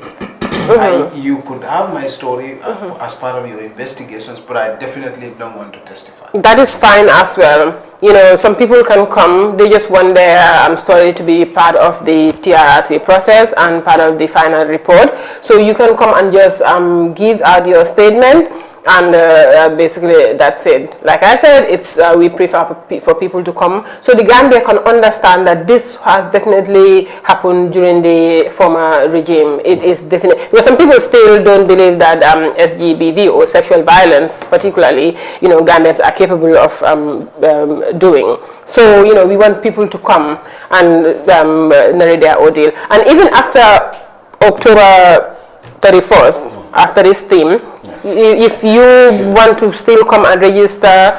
You could have my story as part of your investigations, but I definitely don't want to testify. That is fine as well. Some people can come, they just want their story to be part of the TRRC process and part of the final report. So you can come and just give out your statement, and basically that's it. Like I said, we prefer for people to come so the Gambia can understand that this has definitely happened during the former regime. It is definitely, because some people still don't believe that SGBV or sexual violence particularly, Gambians are capable of doing. So we want people to come and narrate their ordeal. And even after October 31st, after this theme, if you want to still come and register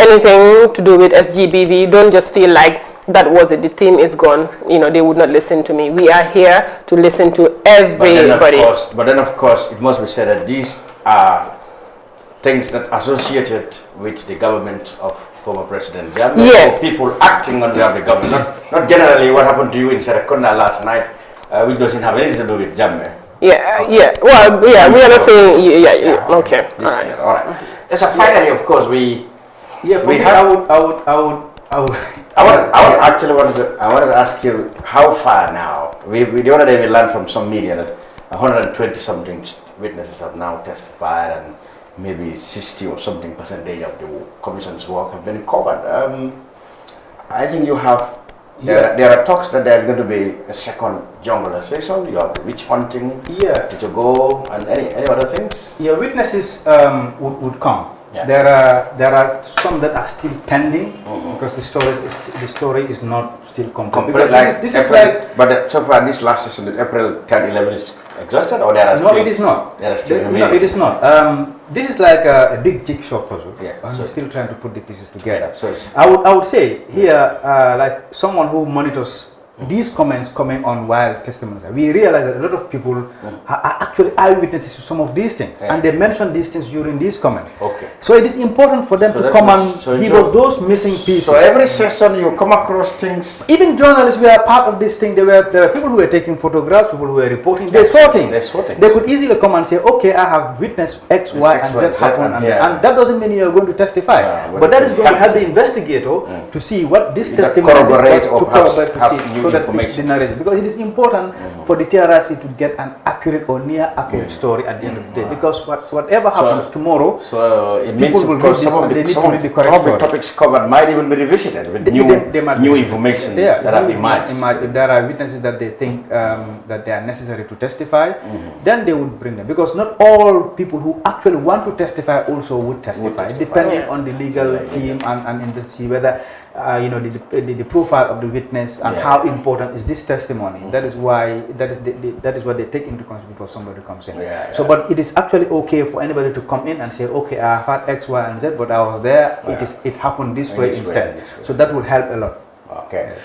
anything to do with SGBV, don't just feel like that was it, the theme is gone, they would not listen to me. We are here to listen to everybody. But then of course it must be said that these are things that are associated with the government of former President Jammeh. Yes. People acting on behalf of the government, not generally what happened to you in Serekunda last night, which doesn't have anything to do with Jammeh. Well, we are not saying, okay. All right. As a finally, of course, I wanted to ask you how far now. The other day we learned from some media that 120 something witnesses have now testified, and maybe 60 or something percentage of the commission's work have been covered. I think you have, there are talks that there's going to be a second jungle session, you have witch hunting to go, and any other things? Yeah, witnesses would come. Yeah. There are some that are still pending because the story is not still complete. This is like, but so far this last session, April 10, 11 is exhausted, or there are still? No, it is not. There are still no, it is not. This is like a big jigsaw puzzle. Yeah. I'm still trying to put the pieces together. So I would say here, like someone who monitors these comments coming on while testimonies, we realize that a lot of people are actually eyewitnesses to some of these things, and they mention these things during these comments. Okay. So it is important for them to come and give us those missing pieces. So every session you come across things. Even journalists were part of this thing. There were people who were taking photographs, people who were reporting. They saw things. They could easily come and say, okay, I have witnessed X, Y, and Z happen, and that doesn't mean you are going to testify. But that is going to help the investigator to see what this testimony is to see. So that the narration, because it is important for the TRRC to get an accurate or near accurate story at the end of the day, because whatever happens tomorrow, it means people will read this and they need to read the correct story. Some of the topics covered might even be revisited with new information that have emerged. If there are witnesses that they think that they are necessary to testify, then they would bring them, because not all people who actually want to testify also would testify, depending on the legal team and industry, whether the profile of the witness and how important is this testimony. That is why that is what they take into consideration before somebody comes in. So, but it is actually okay for anybody to come in and say, okay, I have had X, Y, and Z, but I was there. It happened this way instead. So that will help a lot. Okay.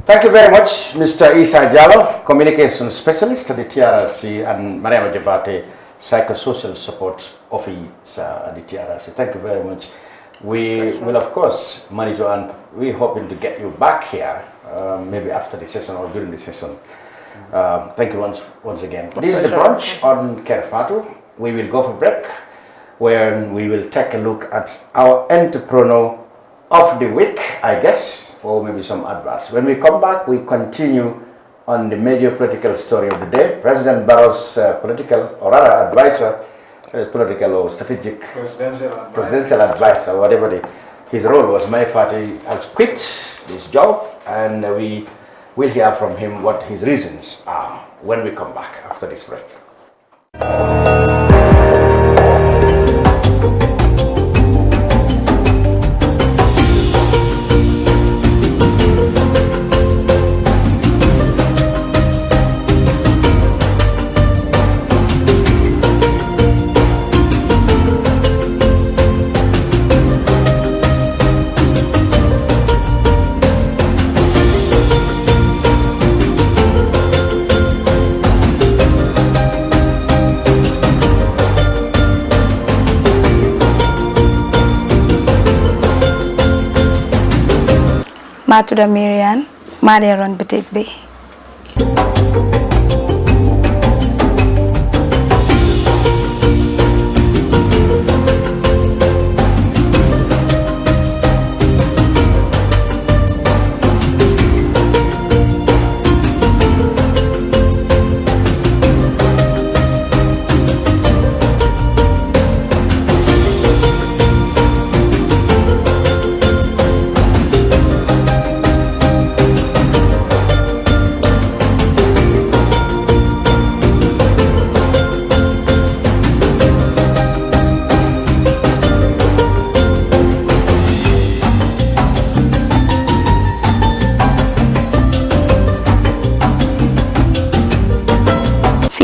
Thank you very much, Mr. Isa Jallo, Communication Specialist at the TRRC, and Mariama Jabate, Psychosocial Support Officer at the TRRC. Thank you very much. We will, of course, monitor, and we're hoping to get you back here, maybe after the session or during the session. Thank you once again. This is the brunch on Kerfatu. We will go for break, where we will take a look at our entrepreneur of the week, I guess, or maybe some adverts. When we come back, we continue on the major political story of the day. President Barrow's political, or rather advisor, political or strategic presidential advisor, whatever his role was, Mai Fati has quit this job, and we will hear from him what his reasons are when we come back after this break. Matuda Miriam, Maria Ron Boutique Bay.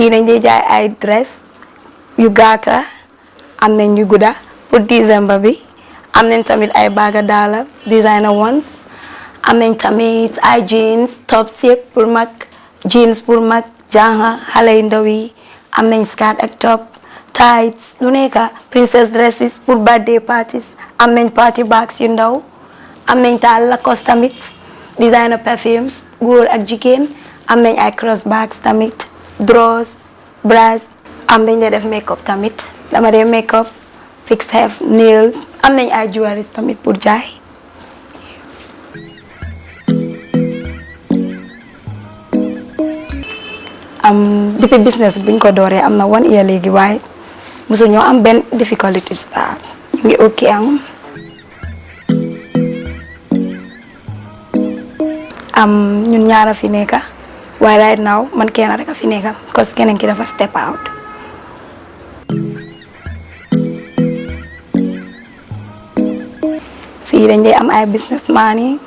fii dañ dee jaay ay dress yu gàtta am nañ yu gudda pour décembre bi am nañ tamit ay baga daala designer ones am nañ tamit ay jeans top shape pour mag jeans pour mag janga xale yu ndaw yi am nañ skirt ak top tights lu nekk princess dresses pour birthday parties am nañ party bags yu ndaw am nañ taal Lacoste tamit designer perfumes góor ak jigéen am nañ ay cross bags tamit drawers bras am nañ def makeup tamit dama dee makeup fix hair nails am nañ ay jewelry tamit pour jaay depuis business buñ ko dooree am na 1 year léegi waaye musu ñoo am benn difficulties daal ñu ngi ok ñun ñaara fi nekka waaye right now man kenn rek a fi nekka parce que keneen ki dafa step out. fii dañ dee am ay businessman yi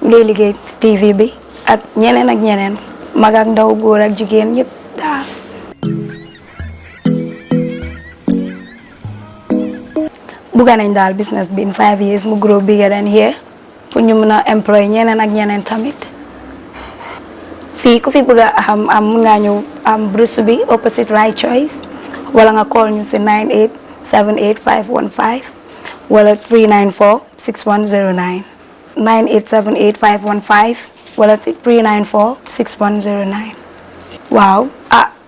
lay liggéey ci TV bi ak ñeneen mag ak ndaw góor ak jigéen yëpp daal. bugga nañ daal business bi in 5 years mu grow bigger than here pour ñu mën a employ ñeneen ak ñeneen tamit. fii ku fi bëgg a am mun ngaa ñëw am Brunch bi opposite Right Choice wala nga call ñu si 9878515 wala 3946109 9878515 wala si 3946109. waaw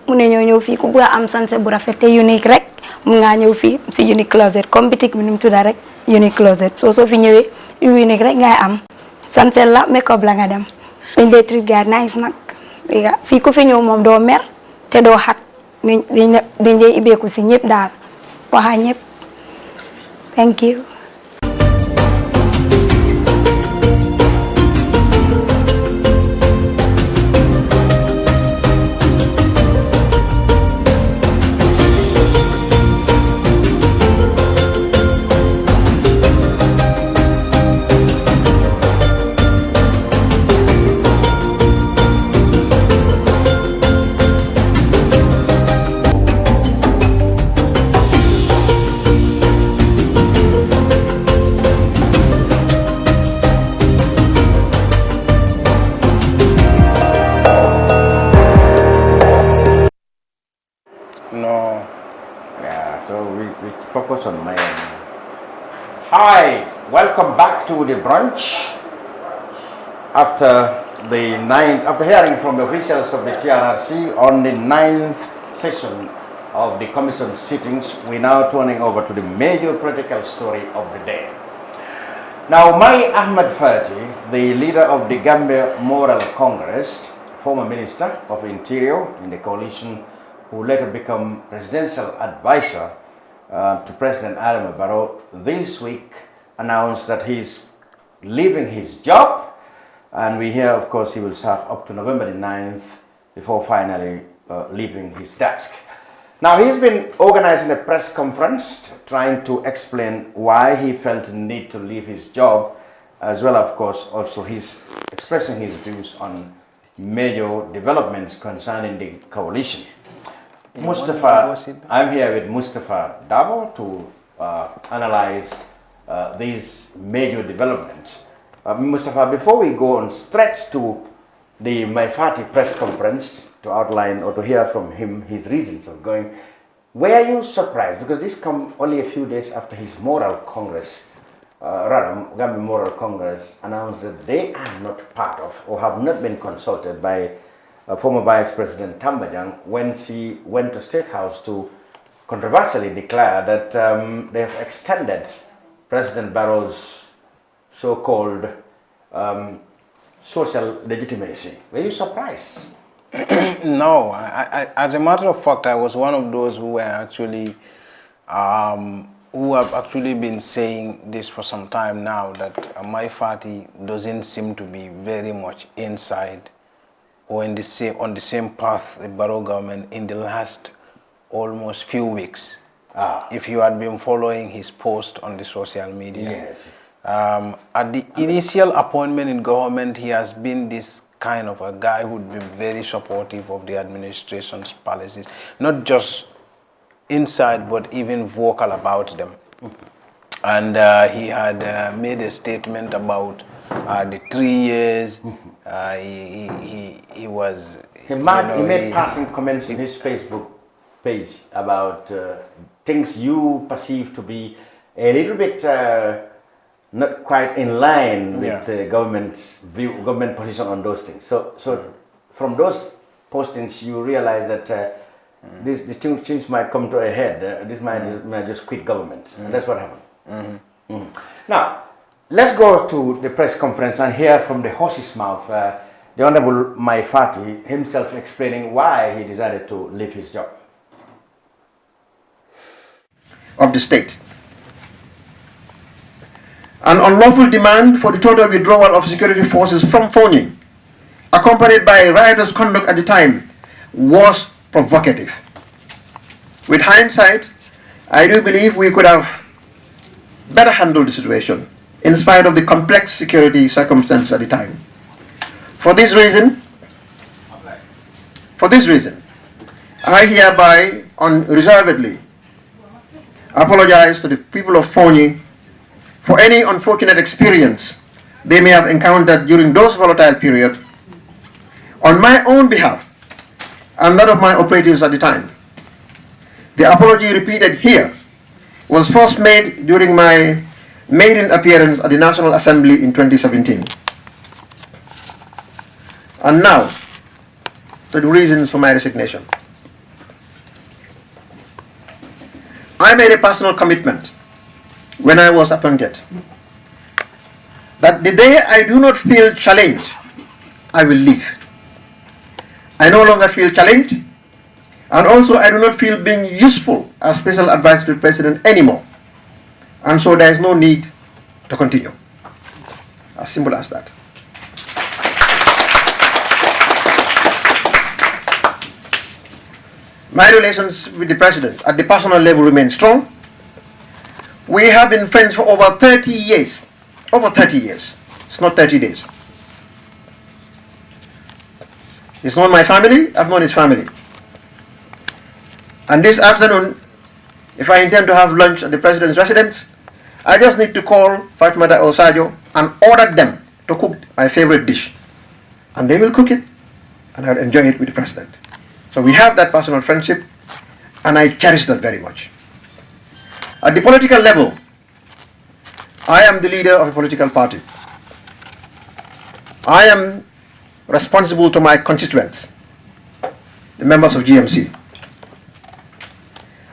mu ne ñëw fii ku bëgg a am sanse bu rafet te unique rek mun ngaa ñëw fii si Unique Closet comme boutique bi nu mu tudda rek Unique Closet soo fi ñëwee unique rek ngay am sanse la make up la nga dem dañ lay treat gaar nice nag fii ku fi ñëw moom doo mer te doo xat dañ lay ibbeeku si ñëpp daal waxa ñëpp thank you. Focus on my end. Hi, welcome back to the brunch. After hearing from the officials of the TRRC on the 9th session of the commission sittings, we're now turning over to the major political story of the day. Now, Mai Ahmed Fati, the leader of the Gambia For All Congress, former Minister of Interior in the coalition, who later became presidential advisor to President Adama Barrow, this week announced that he's leaving his job, and we hear, of course, he will serve up to November the 9th before finally leaving his desk. Now, he's been organizing a press conference trying to explain why he felt the need to leave his job, as well, of course, also he's expressing his views on major developments concerning the coalition. Mustafa, I'm here with Mustafa Dabo to analyze these major developments. Mustafa, before we go on straight to the Maifati press conference to outline or to hear from him his reasons of going, were you surprised? Because this comes only a few days after his Moral Congress, Gambia Moral Congress announced that they are not part of or have not been consulted by former Vice President Tambajang when she went to State House to controversially declare that they have extended President Barrow's so-called social legitimacy. Were you surprised? No, as a matter of fact, I was one of those who were actually, who have actually been saying this for some time now, that my party doesn't seem to be very much inside or on the same path the Barrow government in the last almost few weeks. If you had been following his post on the social media. Yes. At the initial appointment in government, he has been this kind of a guy who'd been very supportive of the administration's policies, not just inside but even vocal about them. And he had made a statement about the 3 years. He was. He made passing comments in his Facebook page about things you perceive to be a little bit not quite in line with government's view, government position on those things. So from those postings, you realize that these things might come to a head. This might just quit government. And that's what happened. Now, let's go to the press conference and hear from the horse's mouth, the Honorable Maifati himself explaining why he decided to leave his job. of the state. An unlawful demand for the total withdrawal of security forces from Fonyi, accompanied by riotous conduct at the time, was provocative. With hindsight, I do believe we could have better handled the situation, in spite of the complex security circumstances at the time. For this reason, I hereby unreservedly apologize to the people of Fonyi for any unfortunate experience they may have encountered during those volatile periods on my own behalf and that of my operatives at the time. The apology repeated here was first made during my maiden appearance at the National Assembly in 2017. And now, to the reasons for my resignation. I made a personal commitment when I was appointed that the day I do not feel challenged, I will leave. I no longer feel challenged, and also I do not feel being useful as special advisor to the president anymore. And so there is no need to continue. As simple as that. My relations with the president at the personal level remain strong. We have been friends for over 30 years. Over 30 years. It's not 30 days. He's known my family, I've known his family. And this afternoon, if I intend to have lunch at the president's residence, I just need to call Fatimata or Sajo and order them to cook my favorite dish. And they will cook it, and I'll enjoy it with the president. So we have that personal friendship, and I cherish that very much. At the political level, I am the leader of a political party. I am responsible to my constituents, the members of GMC.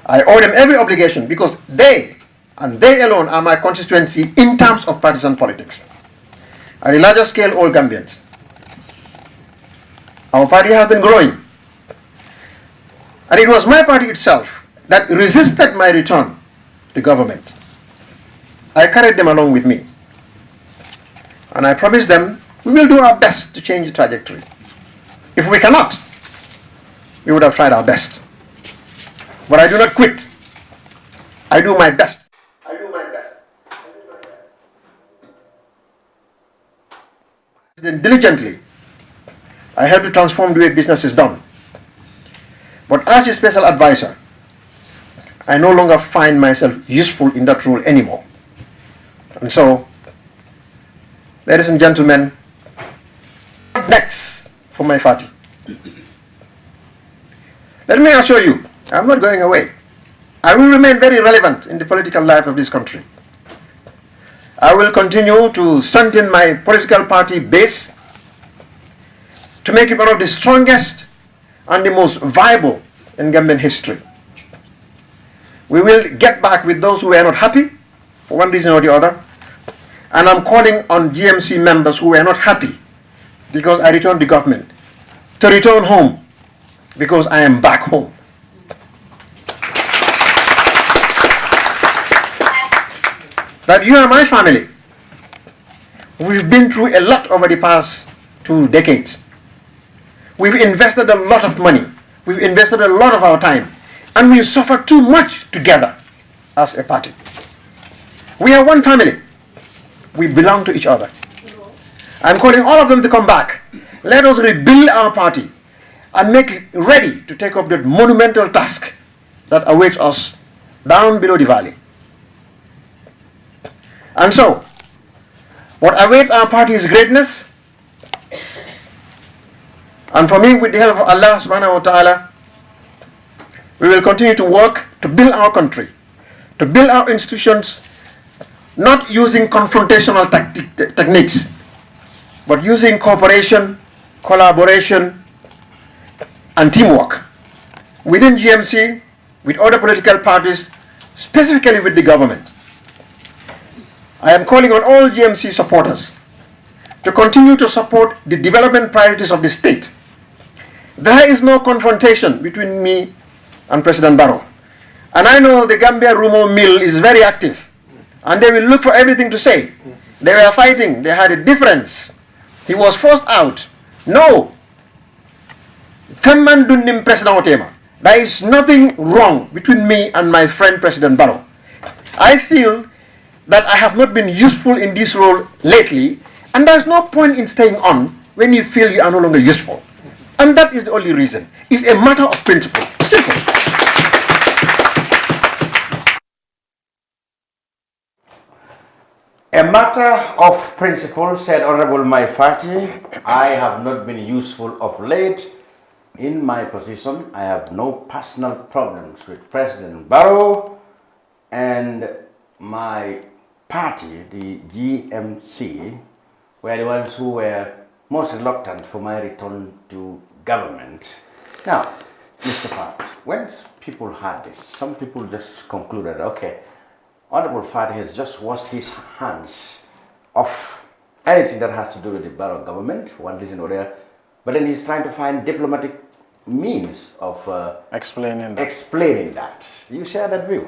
I owe them every obligation because they, and they alone, are my constituency in terms of partisan politics. At a larger scale, all Gambians. Our party has been growing. And it was my party itself that resisted my return to government. I carried them along with me. And I promised them we will do our best to change the trajectory. If we cannot, we would have tried our best. But I do not quit. I do my best. I do my best. Then diligently, I help to transform the way business is done. But as a special advisor, I no longer find myself useful in that role anymore. And so, ladies and gentlemen, next for my party. Let me assure you, I'm not going away. I will remain very relevant in the political life of this country. I will continue to strengthen my political party base to make it one of the strongest and the most viable in Gambian history. We will get back with those who were not happy for one reason or the other. And I'm calling on GMC members who were not happy because I returned to government to return home because I am back home. That you are my family. We've been through a lot over the past 2 decades. We've invested a lot of money. We've invested a lot of our time. And we suffered too much together as a party. We are one family. We belong to each other. I'm calling all of them to come back. Let us rebuild our party and make it ready to take up that monumental task that awaits us down below the valley. And so, what awaits our party is greatness. And for me, with the help of Allah subhanahu wa ta'ala, we will continue to work to build our country, to build our institutions, not using confrontational techniques, but using cooperation, collaboration, and teamwork within GMC, with other political parties, specifically with the government. I am calling on all GMC supporters to continue to support the development priorities of the state. There is no confrontation between me and President Barrow. And I know the Gambia rumor mill is very active. And they will look for everything to say. They were fighting. They had a difference. He was forced out. No. Femman dunnim President Otema. There is nothing wrong between me and my friend President Barrow. I feel that I have not been useful in this role lately, and there's no point in staying on when you feel you are no longer useful. And that is the only reason. It's a matter of principle. Simple. A matter of principle, said Honorable Maifati. I have not been useful of late. In my position, I have no personal problems with President Barrow, and my party, the GMC, were the ones who were most reluctant for my return to government. Now, Mr. Fat, when people heard this, some people just concluded, okay, Honorable Fat has just washed his hands of anything that has to do with the Barrow government, one reason or the other, but then he's trying to find diplomatic means of explaining that. Do you share that view?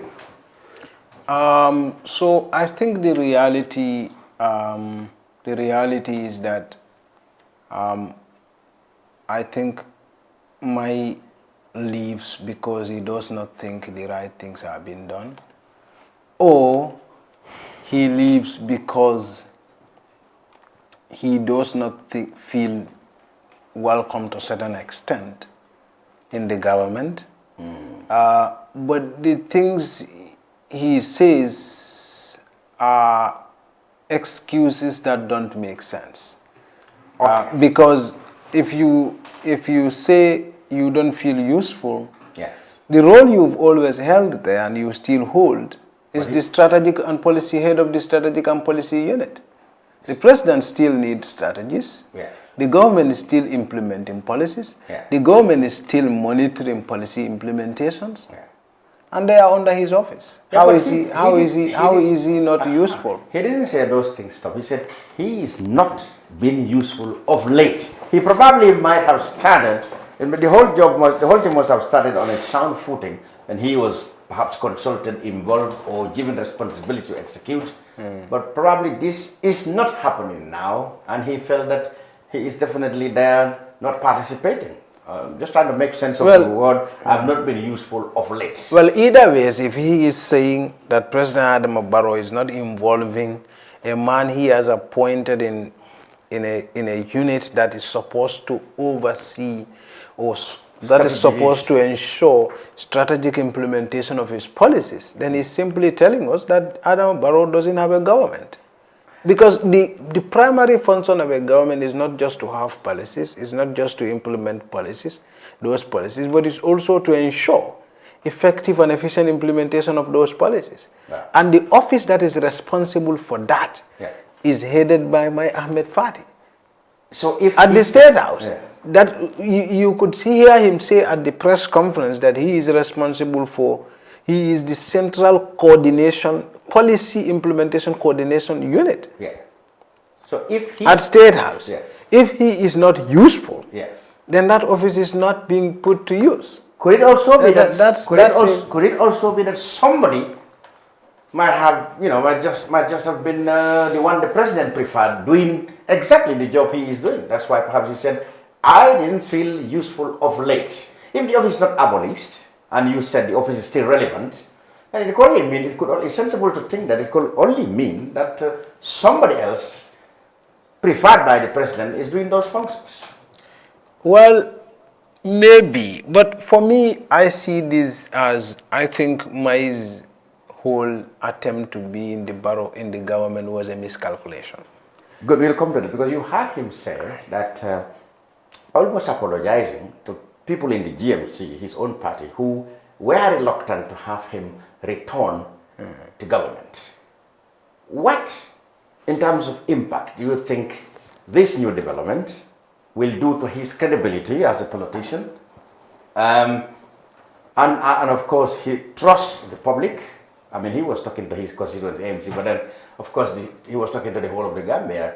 So I think the reality is that I think my leaves because he does not think the right things have been done, or he leaves because he does not feel welcome to a certain extent in the government. But the things he says are excuses that don't make sense. Because if you say you don't feel useful, yes, the role you've always held there and you still hold is the strategic and policy head of the strategic and policy unit. The president still needs strategies. Yeah. The government is still implementing policies. Yeah. The government is still monitoring policy implementations. Yeah. And they are under his office. Yeah, how is he not useful? He didn't say those things, stop. He said he is not been useful of late. He probably might have started, but the whole thing must have started on a sound footing, and he was perhaps consulted, involved, or given responsibility to execute. But probably this is not happening now, and he felt that he is definitely there, not participating. Just trying to make sense of the word, I've not been useful of late. Well, either ways, if he is saying that President Adam Barrow is not involving a man he has appointed in a unit that is supposed to oversee or that is supposed to ensure strategic implementation of his policies, then he's simply telling us that Adam Barrow doesn't have a government. Because the primary function of a government is not just to have policies, it's not just to implement those policies, but it's also to ensure effective and efficient implementation of those policies. Yeah. And the office that is responsible for that is headed by my Ahmed Fati. So if at the State House, that you could hear him say at the press conference that he is responsible for, he is the central coordination, policy implementation coordination unit. Yeah. So if he at State House, if he is not useful, then that office is not being put to use. Could it also be could it also be that somebody might have, might just have been the one the president preferred doing exactly the job he is doing? That's why perhaps he said, I didn't feel useful of late. If the office is not abolished, and you said the office is still relevant, and it could only mean, it's sensible to think that it could only mean that somebody else preferred by the president is doing those functions. Well, maybe, but for me, I see this as, I think my whole attempt to be in the Barrow, in the government, was a miscalculation. Good, we'll come to that, because you heard him say that, almost apologizing to people in the GMC, his own party, who were reluctant to have him return to government. What, in terms of impact, do you think this new development will do to his credibility as a politician? And of course, he trusts the public. I mean, he was talking to his constituent AMC, but then, of course, he was talking to the whole of the Gambia.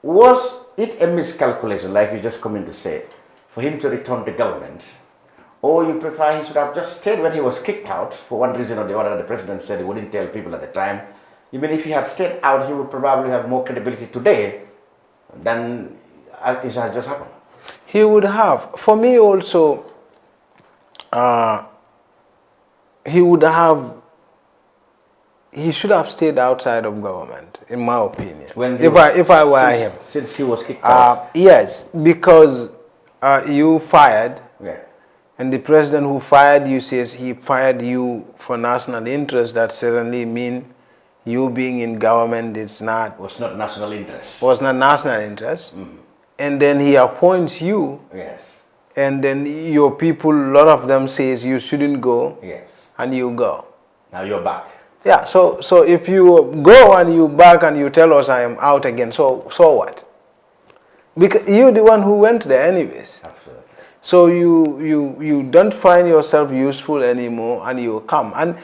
Was it a miscalculation, like you just come in to say, for him to return to government? Or you prefer he should have just stayed when he was kicked out for one reason or the other? The president said he wouldn't tell people at the time. Even if he had stayed out, he would probably have more credibility today than it has just happened. He would have. For me also, he should have stayed outside of government, in my opinion. If I were him. Since he was kicked out? Yes, because you fired, and the president who fired you says he fired you for national interest. That certainly means you being in government was not national interest. Was not national interest. And then he appoints you. Yes. And then your people, a lot of them says you shouldn't go. Yes. And you go. Now you're back. Yeah, so if you go and you back and you tell us I am out again, so what? Because you're the one who went there anyways. Absolutely. So you don't find yourself useful anymore and you come. And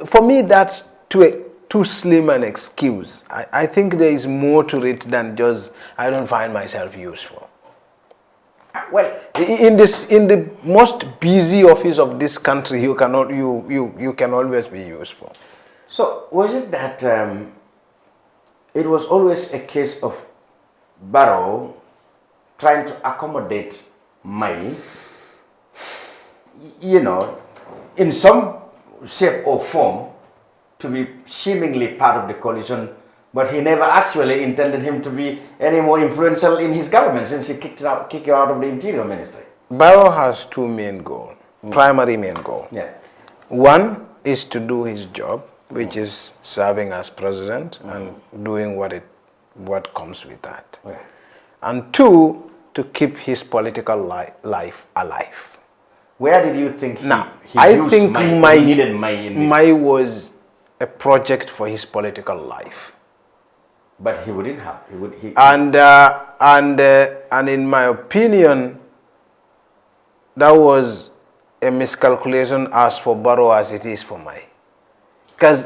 for me, that's too slim an excuse. I think there is more to it than just I don't find myself useful. Well, in the most busy office of this country, you can always be useful. So was it that it was always a case of Barrow trying to accommodate Mai, in some shape or form, to be seemingly part of the coalition, but he never actually intended him to be any more influential in his government since he kicked him out of the Interior Ministry? Barrow has two main goals, primary main goal. Yeah. One is to do his job, which is serving as president and doing what comes with that. Yeah. And two, to keep his political life alive. Where did you think he think needed Mai in this? Mai was a project for his political life. But he wouldn't have. And in my opinion, that was a miscalculation as for Barrow as it is for Mai. Because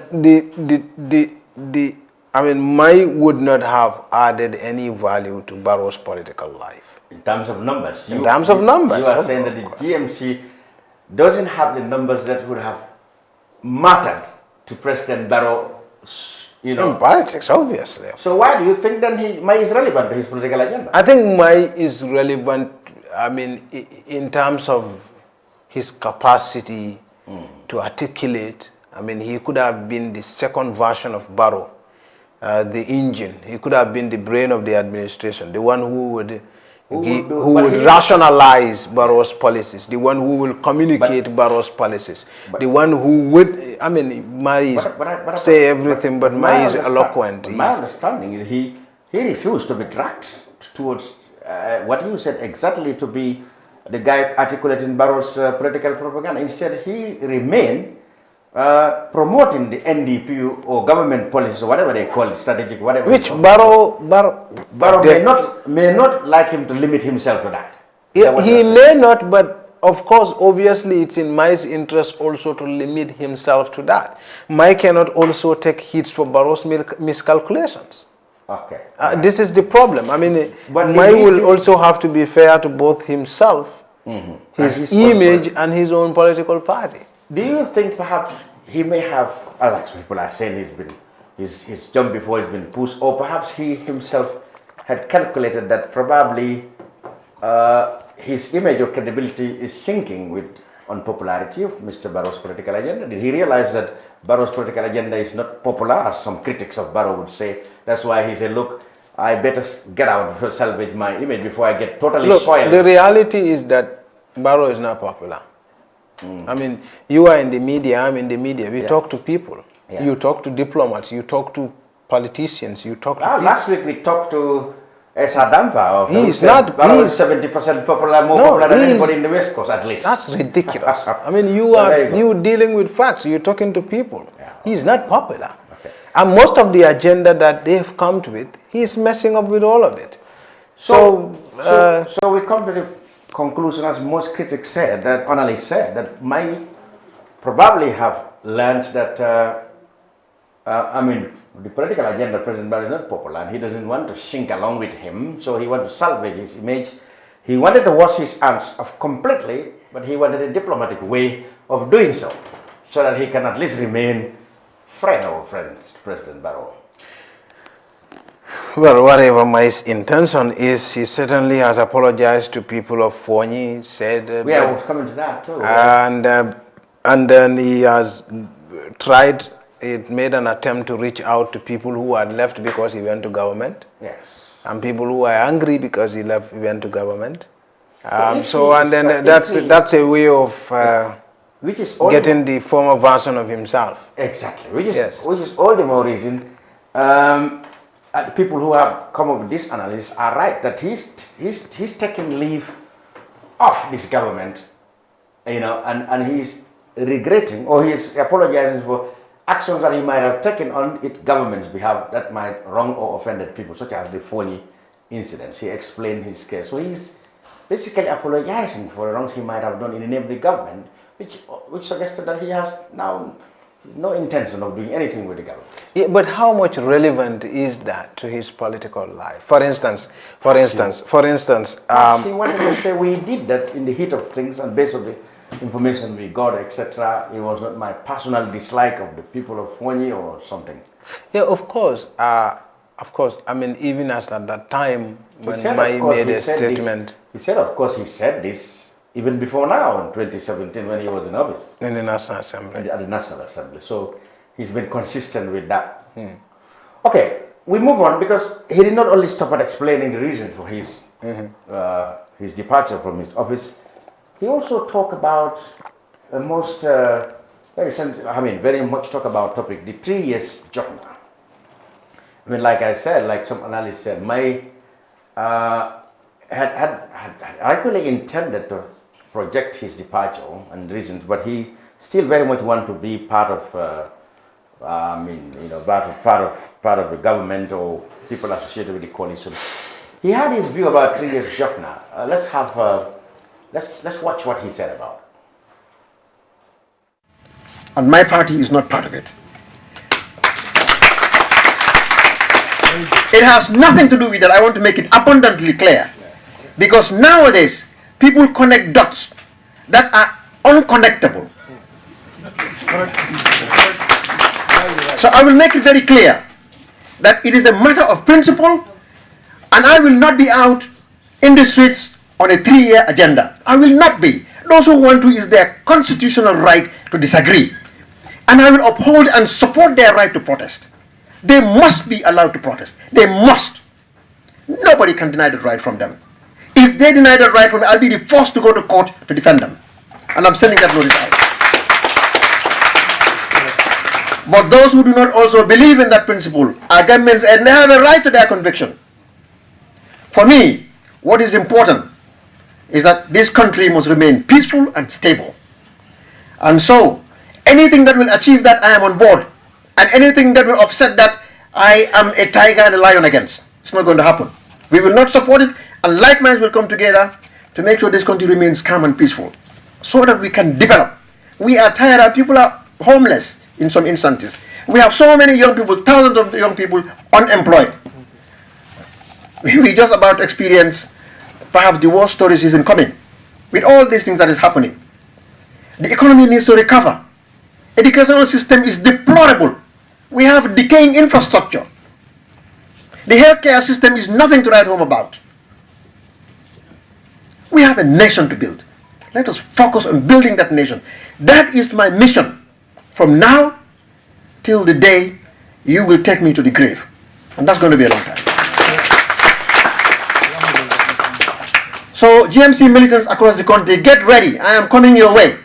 Mai would not have added any value to Barrow's political life. In terms of numbers? You are saying that the GMC doesn't have the numbers that would have mattered to President Barrow, In politics, obviously. So why do you think then Mai is relevant to his political agenda? I think Mai is relevant, in terms of his capacity to articulate. He could have been the second version of Barrow, the engine. He could have been the brain of the administration, the one who would rationalize Barrow's policies, the one who will communicate Barrow's policies, the one who would, Mai say everything, but Mai is eloquent. My understanding is he refused to be dragged towards what you said exactly to be the guy articulating Barrow's political propaganda. Instead, he remained promoting the NDP or government policies or whatever they call it, strategic, whatever. Which Barrow may not like him to limit himself to that. He may not, but of course, obviously, it's in Mai's interest also to limit himself to that. Mai cannot also take hits for Barrow's miscalculations. Okay. This is the problem. Mai will also have to be fair to both himself, his image, and his own political party. Do you think perhaps he may have, like some people are saying, he's jumped before he's been pushed, or perhaps he himself had calculated that probably his image or credibility is sinking with unpopularity of Mr. Barrow's political agenda? Did he realize that Barrow's political agenda is not popular, as some critics of Barrow would say? That's why he said, look, I better get out to salvage my image before I get totally soiled. The reality is that Barrow is not popular. You are in the media, I'm in the media. We talk to people. Yeah. You talk to diplomats, you talk to politicians, you talk to people. Last week we talked to Esa Dampa. He's not. Barrow is 70% popular, more popular than anybody in the West Coast, at least. That's ridiculous. You dealing with facts. You're talking to people. Yeah. He's not popular. Okay. And most of the agenda that they've come to it, he's messing up with all of it. So we come to the conclusion, as most critics said, that analysts said, that Mai probably have learned that, the political agenda of President Barrow is not popular, and he doesn't want to sink along with him, so he wants to salvage his image He wanted to wash his hands off completely, but he wanted a diplomatic way of doing so that he can at least remain friend to President Barrow. Well, whatever my intention is, he certainly has apologized to people of Fonyi, said... I was coming to that too. And then he has made an attempt to reach out to people who had left because he went to government. Yes. And people who are angry because he went to government. That's a way of getting the former version of himself. Exactly. Which is all the more reason the people who have come up with this analysis are right, that he's taking leave of this government, and he's regretting, or he's apologizing for actions that he might have taken on its government's behalf that might wrong or offended people, such as the Fonyi incidents. He explained his case. So he's basically apologizing for the wrongs he might have done in the name of the government, which suggested that he has now no intention of doing anything with the government. Yeah, but how much relevant is that to his political life? For instance, he wanted to say we did that in the heat of things and based on the information we got, etc. It was not my personal dislike of the people of Fonyi or something. Yeah, of course. I mean, even as at that time when Mai made a statement. He said, of course, he said this even before now in 2017 when he was in office. In the National Assembly. At the National Assembly. So he's been consistent with that. Okay, we move on because he did not only stop at explaining the reason for his departure from his office. He also talked about the most, very much talk about topic, the 3 years job. I mean, like I said, like some analysts said, May had actually intended to project his departure and reasons, but he still very much wanted to be part of, part of the government or people associated with the coalition. He had his view about 3 years job now. Let's watch what he said about it. And my party is not part of it. It has nothing to do with that. I want to make it abundantly clear. Because nowadays, people connect dots that are unconnectable. So I will make it very clear that it is a matter of principle, and I will not be out in the streets on a 3-year agenda. I will not be. Those who want to, is their constitutional right to disagree. And I will uphold and support their right to protest. They must be allowed to protest. They must. Nobody can deny that right from them. If they deny that right from me, I'll be the first to go to court to defend them. And I'm sending that notice out. But those who do not also believe in that principle are governments, and they have a right to their conviction. For me, what is important is that this country must remain peaceful and stable. And so, anything that will achieve that, I am on board. And anything that will upset that, I am a tiger and a lion against. It's not going to happen. We will not support it, and like minds will come together to make sure this country remains calm and peaceful, so that we can develop. We are tired of people are homeless in some instances. We have so many young people, thousands of young people unemployed. We just about to experience perhaps the worst story season coming. With all these things that is happening, the economy needs to recover. Educational system is deplorable. We have decaying infrastructure. The healthcare system is nothing to write home about. We have a nation to build. Let us focus on building that nation. That is my mission from now till the day you will take me to the grave. And that's going to be a long time. So GMC militants across the country, get ready. I am coming your way.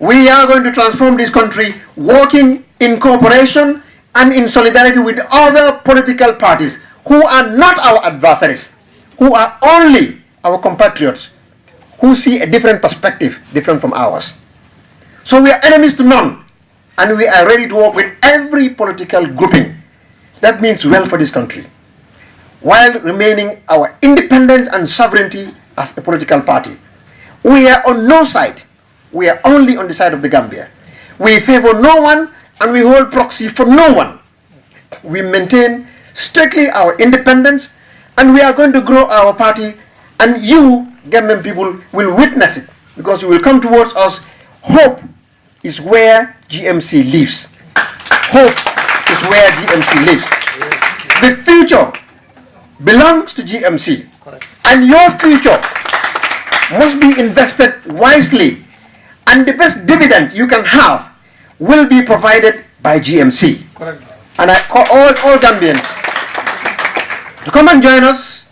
We are going to transform this country working in cooperation and in solidarity with other political parties who are not our adversaries, who are only our compatriots, who see a different perspective, different from ours. So we are enemies to none, and we are ready to work with every political grouping that means well for this country, while remaining our independence and sovereignty as a political party. We are on no side. We are only on the side of the Gambia. We favor no one, and we hold proxy for no one. We maintain strictly our independence, and we are going to grow our party And you, Gambian people, will witness it because you will come towards us. Hope is where GMC lives. Hope is where GMC lives. The future belongs to GMC. And your future must be invested wisely. And the best dividend you can have will be provided by GMC. Correct. And I call all Gambians to come and join us.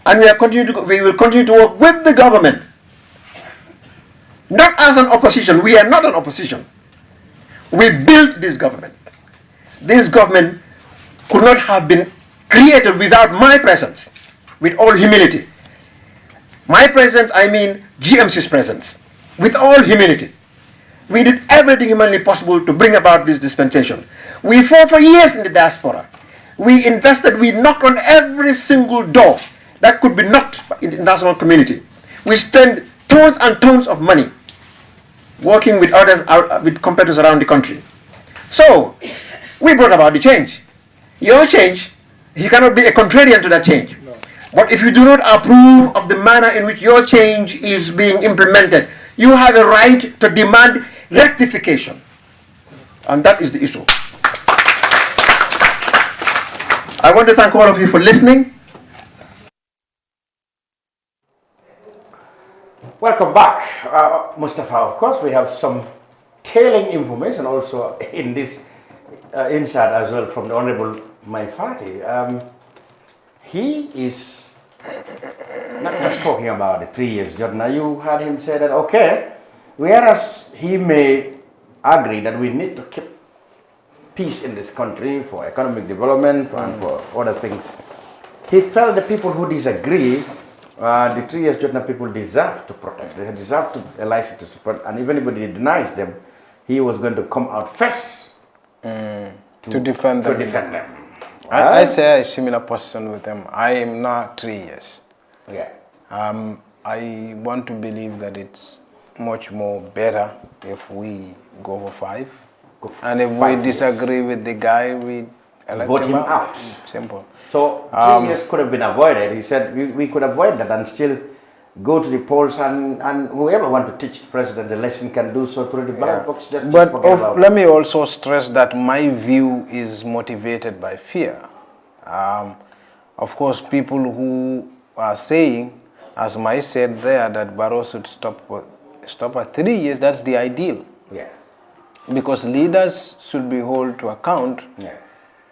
And we will continue to work with the government. Not as an opposition. We are not an opposition. We built this government. This government could not have been created without my presence. With all humility. My presence, I mean GMC's presence. With all humility. We did everything humanly possible to bring about this dispensation. We fought for years in the diaspora. We invested, we knocked on every single door that could be knocked in the international community. We spent tons and tons of money working with others, with competitors around the country. So, we brought about the change. Your change, you cannot be a contrarian to that change. No. But if you do not approve of the manner in which your change is being implemented, you have a right to demand rectification. And that is the issue. I want to thank all of you for listening. Welcome back, Mustafa. Of course, we have some tailing information also in this insert as well from the Honorable Maifati. He is not just talking about the 3 years job. Now you heard him say that, okay, whereas he may agree that we need to keep peace in this country for economic development and for other things, he felt the people who disagree, the 3 years job people deserve to protest. They deserve to a license to support, and if anybody denies them, he was going to come out first to defend them. I share a similar position with them. I am not 3 years. Yeah. I want to believe that it's much more better if we go for 5. And if we disagree with the guy, we elect vote him out. Simple. So 3 years could have been avoided. He said we could avoid that and still go to the polls, and whoever want to teach the president the lesson can do so through the ballot box. But let me also stress that my view is motivated by fear. Of course, people who are saying, as Mai said there, that Barrow should stop at 3 years, that's the ideal. Yeah. Because leaders should be held to account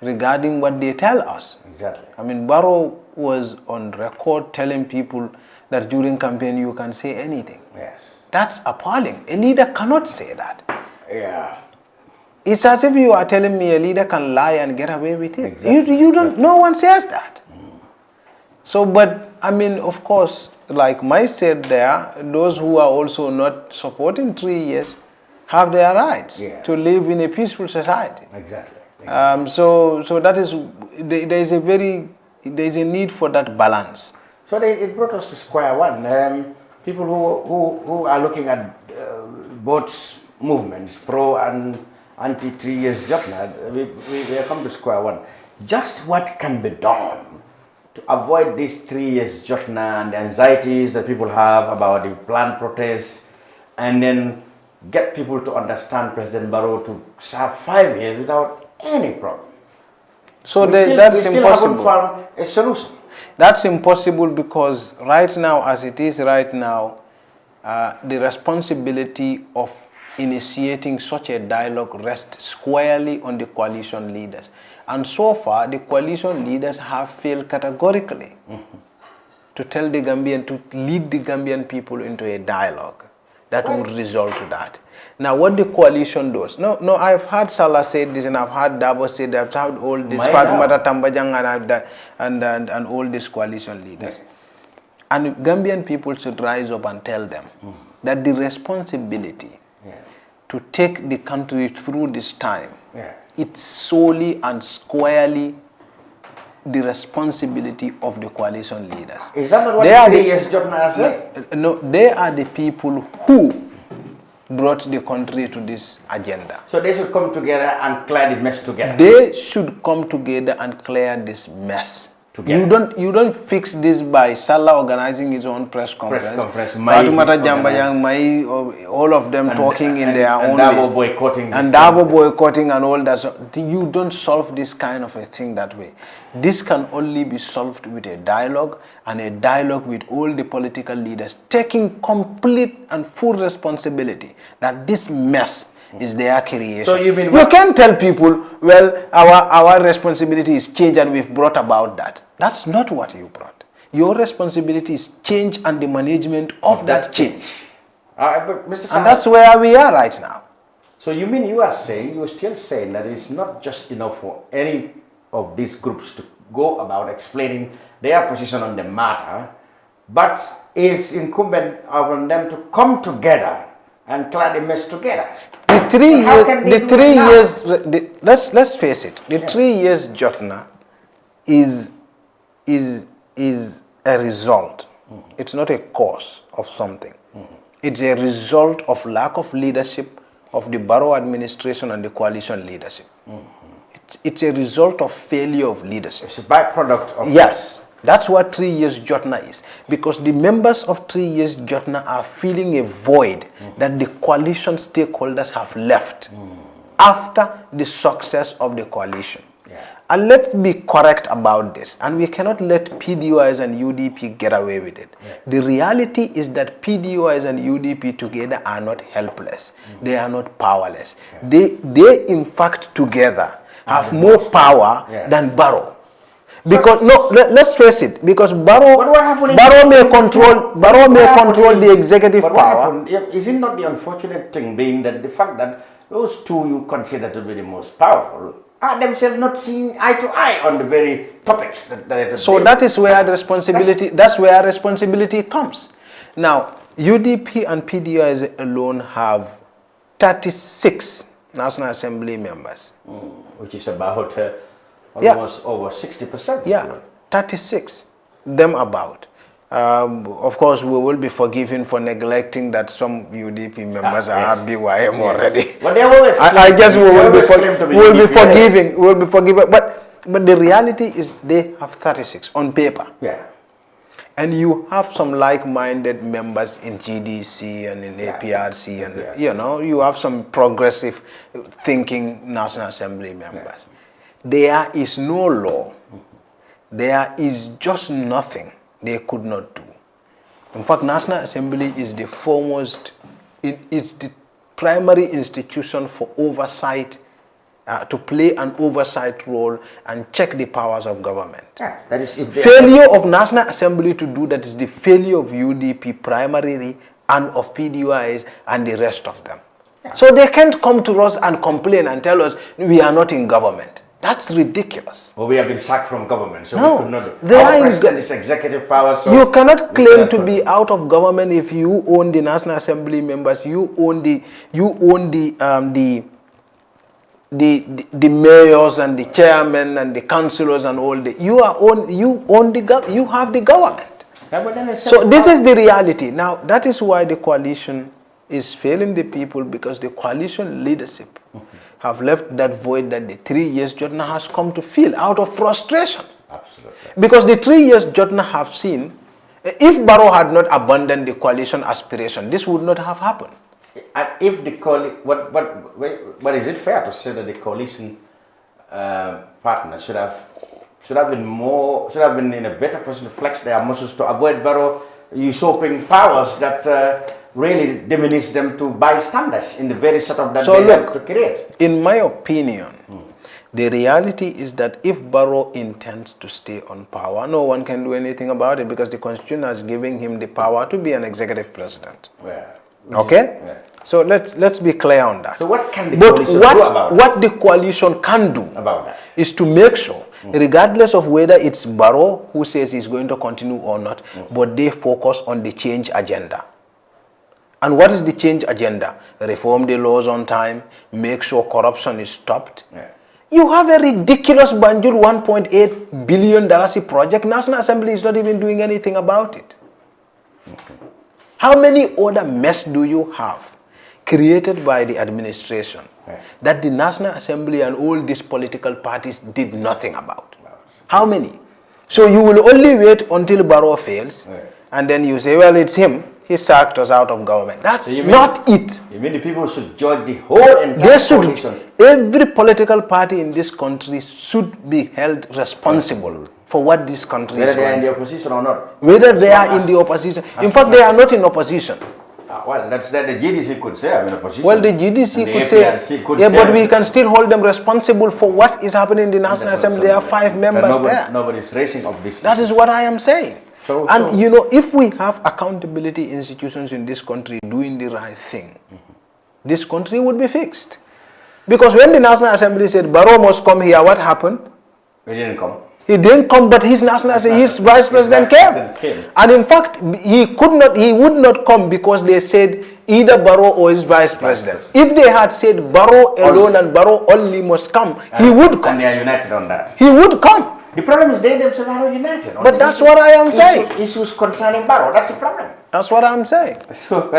regarding what they tell us. Exactly. I mean, Barrow was on record telling people that during campaign you can say anything. Yes. That's appalling. A leader cannot say that. Yeah. It's as if you are telling me a leader can lie and get away with it. Exactly. You don't. No one says that. So, but I mean, of course, like Mai said there, those who are also not supporting 3 years have their rights to live in a peaceful society. Exactly. So that is there is a need for that balance. So it brought us to square one. People who are looking at both movements, pro and anti 3 years job, we have come to square one. Just what can be done to avoid this 3 years job and the anxieties that people have about the planned protests, and then get people to understand President Barrow to serve 5 years without any problem. So we that's still impossible. haven't found a solution. That's impossible because right now, as it is right now, the responsibility of initiating such a dialogue rests squarely on the coalition leaders. And so far, the coalition leaders have failed categorically to tell the Gambian, to lead the Gambian people into a dialogue that would result to that. Now, what the coalition does, no, I've heard Salah say this, and I've heard Dabo say that, I've heard all this, Fatumata Tambajang and all these coalition leaders. And Gambian people should rise up and tell them that the responsibility to take the country through this time, it's solely and squarely the responsibility of the coalition leaders. Is that not what the 3 years job now said? No, they are the people who brought the country to this agenda. So they should come together and clear the mess together. They should come together and clear this mess You don't fix this by Salah organizing his own press conference. Fatoumata Jambayang, Mai, all of them talking in their own ways. And Dabo boycotting and all that. So you don't solve this kind of a thing that way. This can only be solved with a dialogue, and a dialogue with all the political leaders taking complete and full responsibility that this mess is their creation. So you can't tell people, well, our responsibility is change and we've brought about that. That's not what you brought. Your responsibility is change and the management of that change. But Mr. And that's where we are right now. So you mean you're still saying that it's not just enough for any of these groups to go about explaining their position on the matter, but it's incumbent on them to come together and clear the mess together. Let's face it, the 3 years Jotna is a result. It's not a cause of something. It's a result of lack of leadership of the borough administration and the coalition leadership. It's a result of failure of leadership. It's a byproduct of... Yes, that's what 3 years Jotna is. Because the members of 3 years Jotna are feeling a void that the coalition stakeholders have left after the success of the coalition. And let's be correct about this. And we cannot let PDOIs and UDP get away with it. The reality is that PDOIs and UDP together are not helpless. They are not powerless. They in fact together have more power than Barrow. Because let's face it. Because Barrow may control the executive power. Is it not the unfortunate thing being that the fact that those two you consider to be the most powerful are themselves not seeing eye to eye on the very topics that so that is where the responsibility. That's where responsibility comes. Now UDP and PDOIs alone have 36 National Assembly members, which is about almost over 60%. Yeah, 36. Them about. Of course, we will be forgiven for neglecting that some UDP members are BYM already. But they always I guess we will be forgiving. We will be forgiven. But the reality is they have 36 on paper. Yeah. And you have some like-minded members in GDC and in APRC, and you have some progressive thinking National Assembly members. There is no law. There is just nothing they could not do. In fact, National Assembly is the foremost, it's the primary institution for oversight, to play an oversight role and check the powers of government. That is failure of National Assembly to do that is the failure of UDP primarily and of PDOIs and the rest of them. So they can't come to us and complain and tell us we are not in government. That's ridiculous. Well, we have been sacked from government, so no, we could not. Our president is executive power, so you cannot claim to be out of government if you own the National Assembly members, you own the mayors and the chairmen and the councillors and all the you have the government. So this is the reality. Now that is why the coalition is failing the people, because the coalition leadership have left that void that the 3 years Jotna has come to feel out of frustration. Absolutely. Because the 3 years Jotna have seen, if Barrow had not abandoned the coalition aspiration, this would not have happened. And if the but is it fair to say that the coalition partners should have been in a better position to flex their muscles to avoid Barrow usurping powers that really diminish them to bystanders in the very setup that they have to create? In my opinion, the reality is that if Barrow intends to stay on power, no one can do anything about it, because the Constitution is giving him the power to be an executive president. Okay? So let's be clear on that. So what can the coalition do about it? What the coalition can do about that is to make sure, regardless of whether it's Barrow who says he's going to continue or not, but they focus on the change agenda. And what is the change agenda? Reform the laws on time, make sure corruption is stopped. You have a ridiculous Banjul $1.8 billion project. National Assembly is not even doing anything about it. How many other mess do you have created by the administration that the National Assembly and all these political parties did nothing about? How many? So you will only wait until Barrow fails, and then you say, well, it's him. He sacked us out of government. That's not it. You mean the people should judge the whole entire coalition? Every political party in this country should be held responsible for what this country whether is they are in the going opposition or not. through. Whether they are in the opposition. In fact, they are not in opposition. Well, that's that the GDC could say, I'm in opposition. Well, the GDC And could the say, APRC could yeah, say but we can still hold them responsible for what is happening in the National Assembly. There are 5 members there. Nobody's raising up this. That is what I am saying. And you know, if we have accountability institutions in this country doing the right thing, this country would be fixed. Because when the National Assembly said Barrow must come here, what happened? He didn't come. He didn't come, but his his vice president came. And in fact, he would not come because they said either Barrow or his vice president. If they had said Barrow alone and Barrow only must come, he would come. And they are united on that. He would come. The problem is they themselves are united. But that's what I am saying. Issues concerning Barrow, that's the problem. That's what I'm saying. So,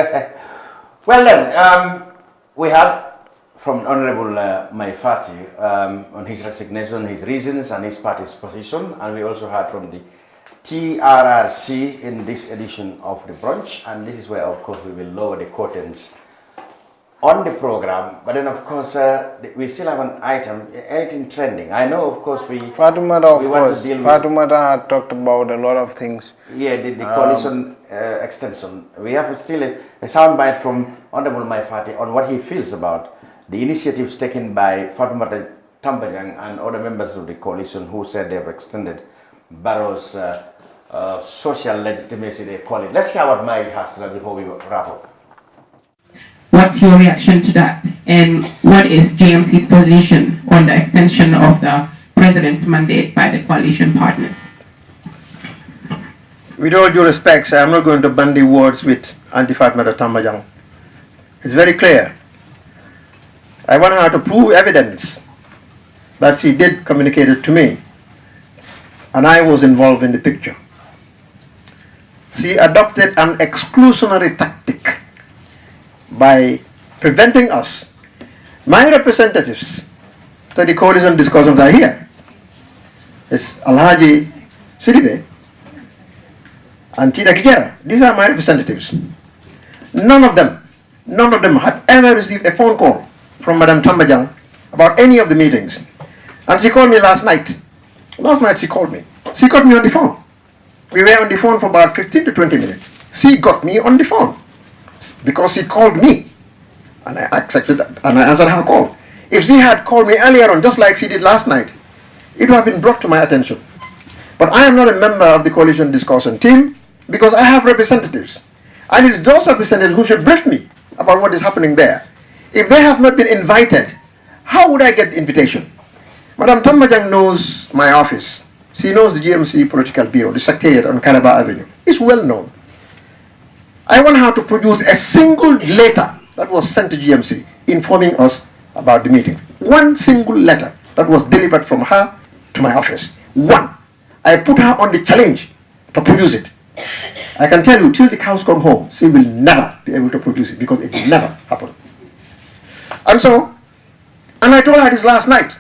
well then, we had from Honorable Maifati on his resignation, his reasons and his party's position, and we also heard from the TRRC in this edition of the brunch, and this is where of course we will lower the curtains on the program. But then of course we still have an item, anything trending. I know of course Fatoumata had talked about a lot of things. Yeah, the coalition extension. We have still a soundbite from Honorable Maifati on what he feels about the initiatives taken by Fatoumata Tambajang and other members of the coalition who said they have extended Barrow's social legitimacy, they call it. Let's hear what Mai has to say before we wrap up. What's your reaction to that? And what is JMC's position on the extension of the president's mandate by the coalition partners? With all due respect, I'm not going to bandy words with Auntie Fatoumata Tambajang. It's very clear. I want her to prove evidence that she did communicate it to me, and I was involved in the picture. She adopted an exclusionary tactic by preventing us. My representatives to the coalition discussions are here. It's Alhaji Sidibe and Tida Kijera. These are my representatives. None of them had ever received a phone call from Madam Tambajang about any of the meetings. And she called me last night. Last night she called me. She got me on the phone. We were on the phone for about 15 to 20 minutes. She got me on the phone because she called me. And I accepted and I answered her call. If she had called me earlier on, just like she did last night, it would have been brought to my attention. But I am not a member of the coalition discussion team because I have representatives. And it is those representatives who should brief me about what is happening there. If they have not been invited, how would I get the invitation? Madam Tambajang knows my office. She knows the GMC Political Bureau, the Secretariat on Caraba Avenue. It's well known. I want her to produce a single letter that was sent to GMC informing us about the meetings. One single letter that was delivered from her to my office. One. I put her on the challenge to produce it. I can tell you, till the cows come home, she will never be able to produce it because it will never happen. And I told her this last night.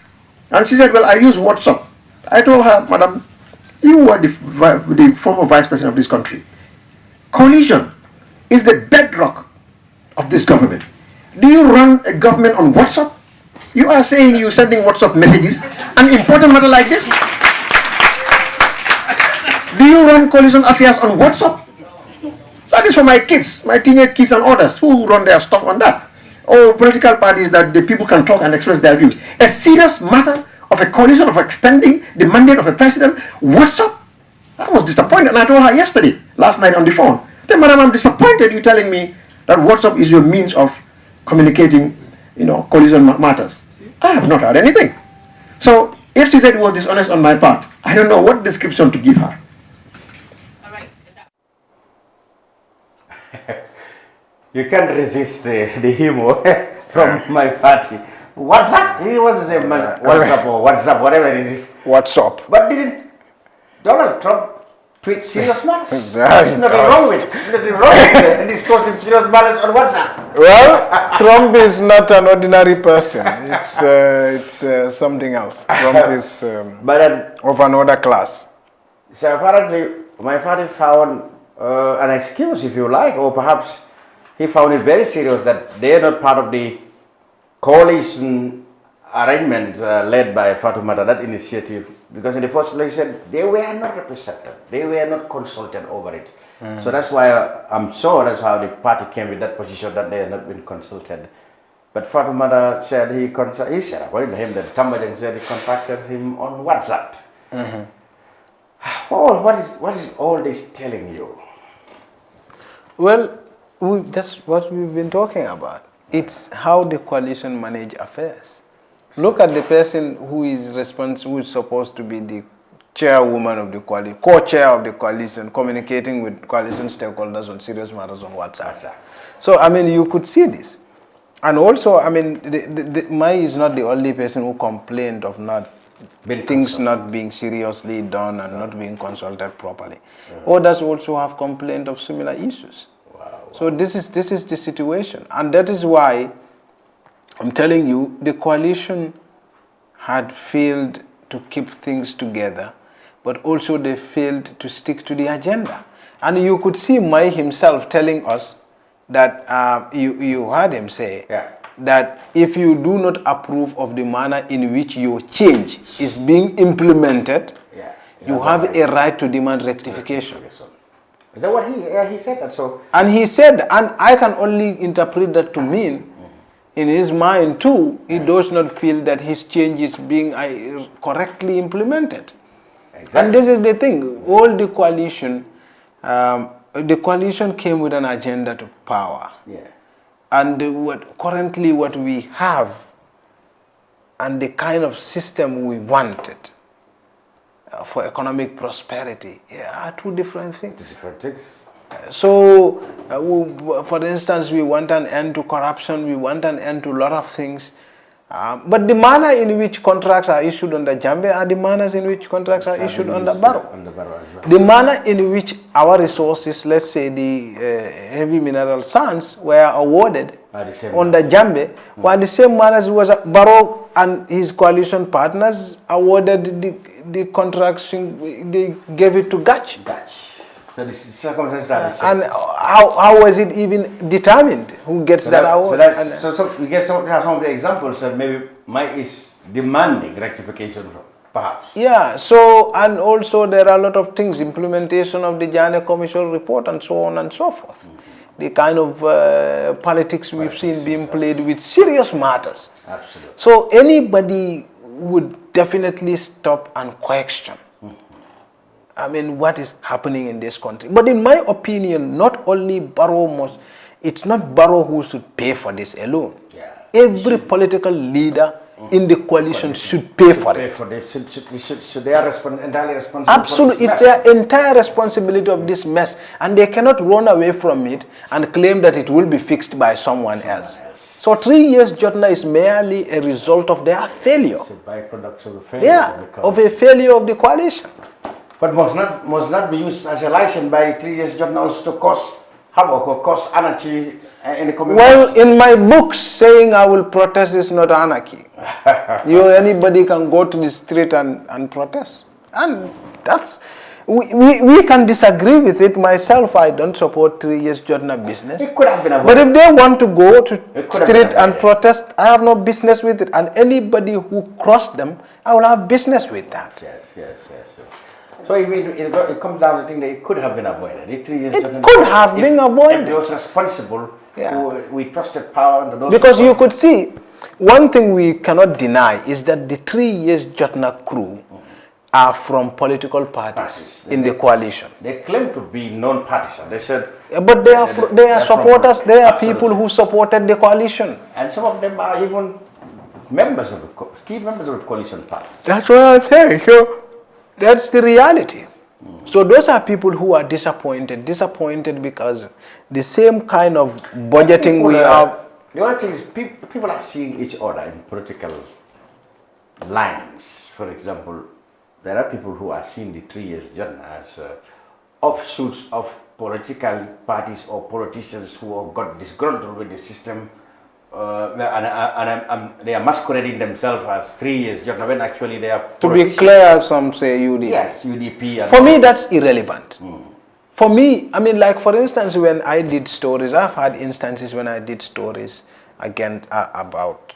And she said, well, I use WhatsApp. I told her, Madam, you were the former vice president of this country. Coalition is the bedrock of this government. Do you run a government on WhatsApp? You are saying you're sending WhatsApp messages, an important matter like this? Do you run coalition affairs on WhatsApp? That is for my kids, my teenage kids and others who run their stuff on that. Or political parties that the people can talk and express their views. A serious matter of a coalition of extending the mandate of a president, WhatsApp? I was disappointed, and I told her last night on the phone, then, Madam, I'm disappointed you telling me that WhatsApp is your means of communicating, coalition matters. I have not heard anything. So, if she said it was dishonest on my part, I don't know what description to give her. You can't resist the humor from my party. WhatsApp? He wants to say WhatsApp or WhatsApp, whatever it is. WhatsApp. But didn't Donald Trump tweet serious matters? There's nothing wrong with it. Discussing serious matters on WhatsApp. Well, Trump is not an ordinary person. It's something else. Trump is of another class. So apparently, my father found an excuse, if you like, or perhaps he found it very serious that they are not part of the coalition arrangement led by Fatoumata, that initiative, because in the first place he said they were not represented, they were not consulted over it. So that's why I'm sure that's how the party came with that position, that they had not been consulted. But Fatoumata said he said, according to him, that Tambajan said he contacted him on WhatsApp. Oh, what is all this telling you? Well, that's what we've been talking about. It's how the coalition manage affairs. Look at the person who is responsible, who is supposed to be the chairwoman of the coalition, co-chair of the coalition, communicating with coalition stakeholders on serious matters on WhatsApp. So, I mean, you could see this. And also, I mean, Mai is not the only person who complained of things not being seriously done and not being consulted properly. Others also have complained of similar issues. So this is the situation, and that is why I'm telling you the coalition had failed to keep things together, but also they failed to stick to the agenda. And you could see Mai himself telling us that you heard him say that if you do not approve of the manner in which your change is being implemented, you have a right to demand rectification. Is that what he said that? So, and he said, and I can only interpret that to mean, in his mind too, he does not feel that his change is being correctly implemented. Exactly. And this is the thing, all the coalition came with an agenda to power. And currently what we have and the kind of system we wanted for economic prosperity are two different things. So, for instance, we want an end to corruption, we want an end to a lot of things. But the manner in which contracts are issued under Jambe are the manners in which contracts are issued under Barrow. The manner in which our resources, let's say the heavy mineral sands, were awarded under Jambe were the same manner as was Barrow and his coalition partners awarded the contracts, they gave it to Gach. So the circumstances are the same. And how was it even determined who gets that award? So we get some of the examples that maybe Mike is demanding rectification from, perhaps. Yeah, so, and also there are a lot of things, implementation of the Jane Commission report and so on and so forth. The kind of politics we've seen being played with serious matters. Absolutely. So anybody would definitely stop and question. I mean, what is happening in this country? But in my opinion, not only Barrow it's not Barrow who should pay for this alone. Every political leader in the coalition should pay for it. Should they are entirely responsible? Absolutely, it's their entire responsibility of this mess, and they cannot run away from it and claim that it will be fixed by someone else. So 3 years Jotna is merely a result of their failure. It's a byproduct of a failure. Of a failure of the coalition. But must not be used as a license by 3 years journals to cause havoc or cause anarchy in the community. Well, in my books, saying I will protest is not anarchy. Anybody can go to the street and protest. And that's, we can disagree with it. Myself, I don't support 3 years journal business. It could have been avoided. But if they want to go to street and protest, I have no business with it. And anybody who crossed them, I will have business with that. Yes. So it comes down to think that it could have been avoided. It could have been avoided. If those responsible, we trusted power under those. Because you could see, one thing we cannot deny is that the 3 years Jotna crew are from political parties in the coalition. They claim to be non-partisan. They said, but they are supporters. They are people who supported the coalition, and some of them are even members of key members of the coalition party. That's what I'm saying. So that's the reality. So those are people who are disappointed because the same kind of budgeting we have. The other thing is people are seeing each other in political lines. For example, there are people who are seeing the 3 years journey as offshoots of political parties or politicians who have got disgruntled with the system they are masquerading themselves as 3 years Jotna when actually they are To be clear, some say UDP. Yes, UDP. And for me, that's irrelevant. For me, I mean, like for instance, when I did stories, I've had instances when I did stories again about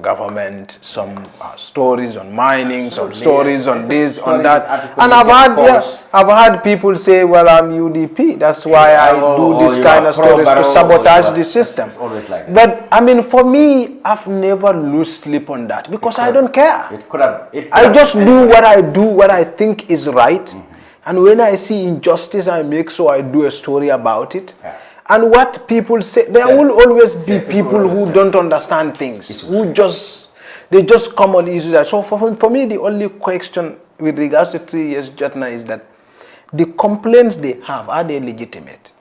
government, some stories on mining, some stories on this, on that, and I've had people say, "Well, I'm UDP. That's why I do this kind of stories to sabotage the system." But I mean, for me, I've never lose sleep on that because I don't care. I just do what I do, what I think is right, and when I see injustice, I make sure I do a story about it. And what people say, there will always be people who don't understand things, who just come on issues. So for me, the only question with regards to 3 years Jotna is that the complaints they have, are they legitimate?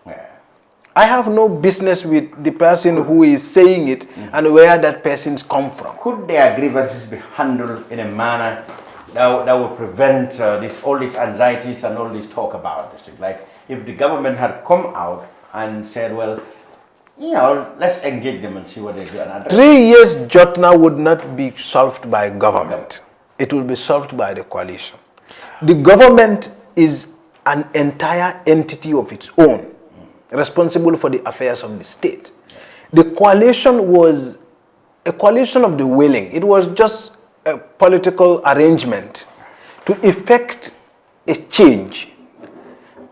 I have no business with the person who is saying it and where that person's come from. Could their grievances be handled in a manner that would prevent all these anxieties and all this talk about this? Like if the government had come out and said, well, let's engage them and see what they do. 3 years Jotna would not be solved by government. It will be solved by the coalition. The government is an entire entity of its own, responsible for the affairs of the state. The coalition was a coalition of the willing. It was just a political arrangement to effect a change.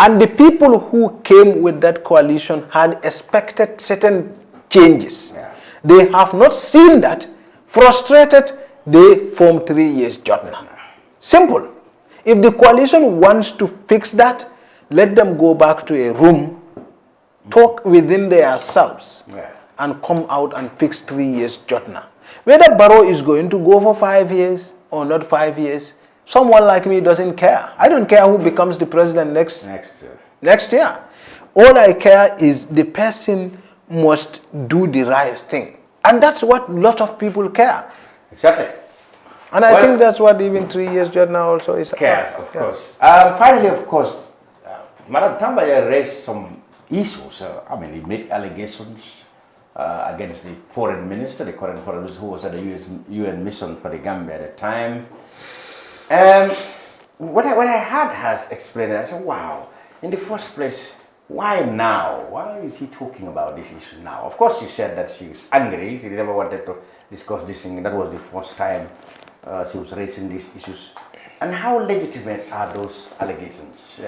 And the people who came with that coalition had expected certain changes. They have not seen that. Frustrated, they formed 3 years Jotna. Simple. If the coalition wants to fix that, let them go back to a room, talk within themselves, and come out and fix 3 years Jotna. Whether Barrow is going to go for 5 years or not 5 years, someone like me doesn't care. I don't care who becomes the president next year. All I care is the person must do the right thing. And that's what a lot of people care. Exactly. And I think that's what even 3 years Jotna also is cares, of course. Finally, of course, Madam Tambaya raised some issues. I mean, he made allegations against the foreign minister, the current foreign minister, who was at the UN mission for the Gambia at the time. What I had has explained, I said, wow, in the first place, why now? Why is he talking about this issue now? Of course, she said that she was angry. She never wanted to discuss this thing. That was the first time she was raising these issues. And how legitimate are those allegations?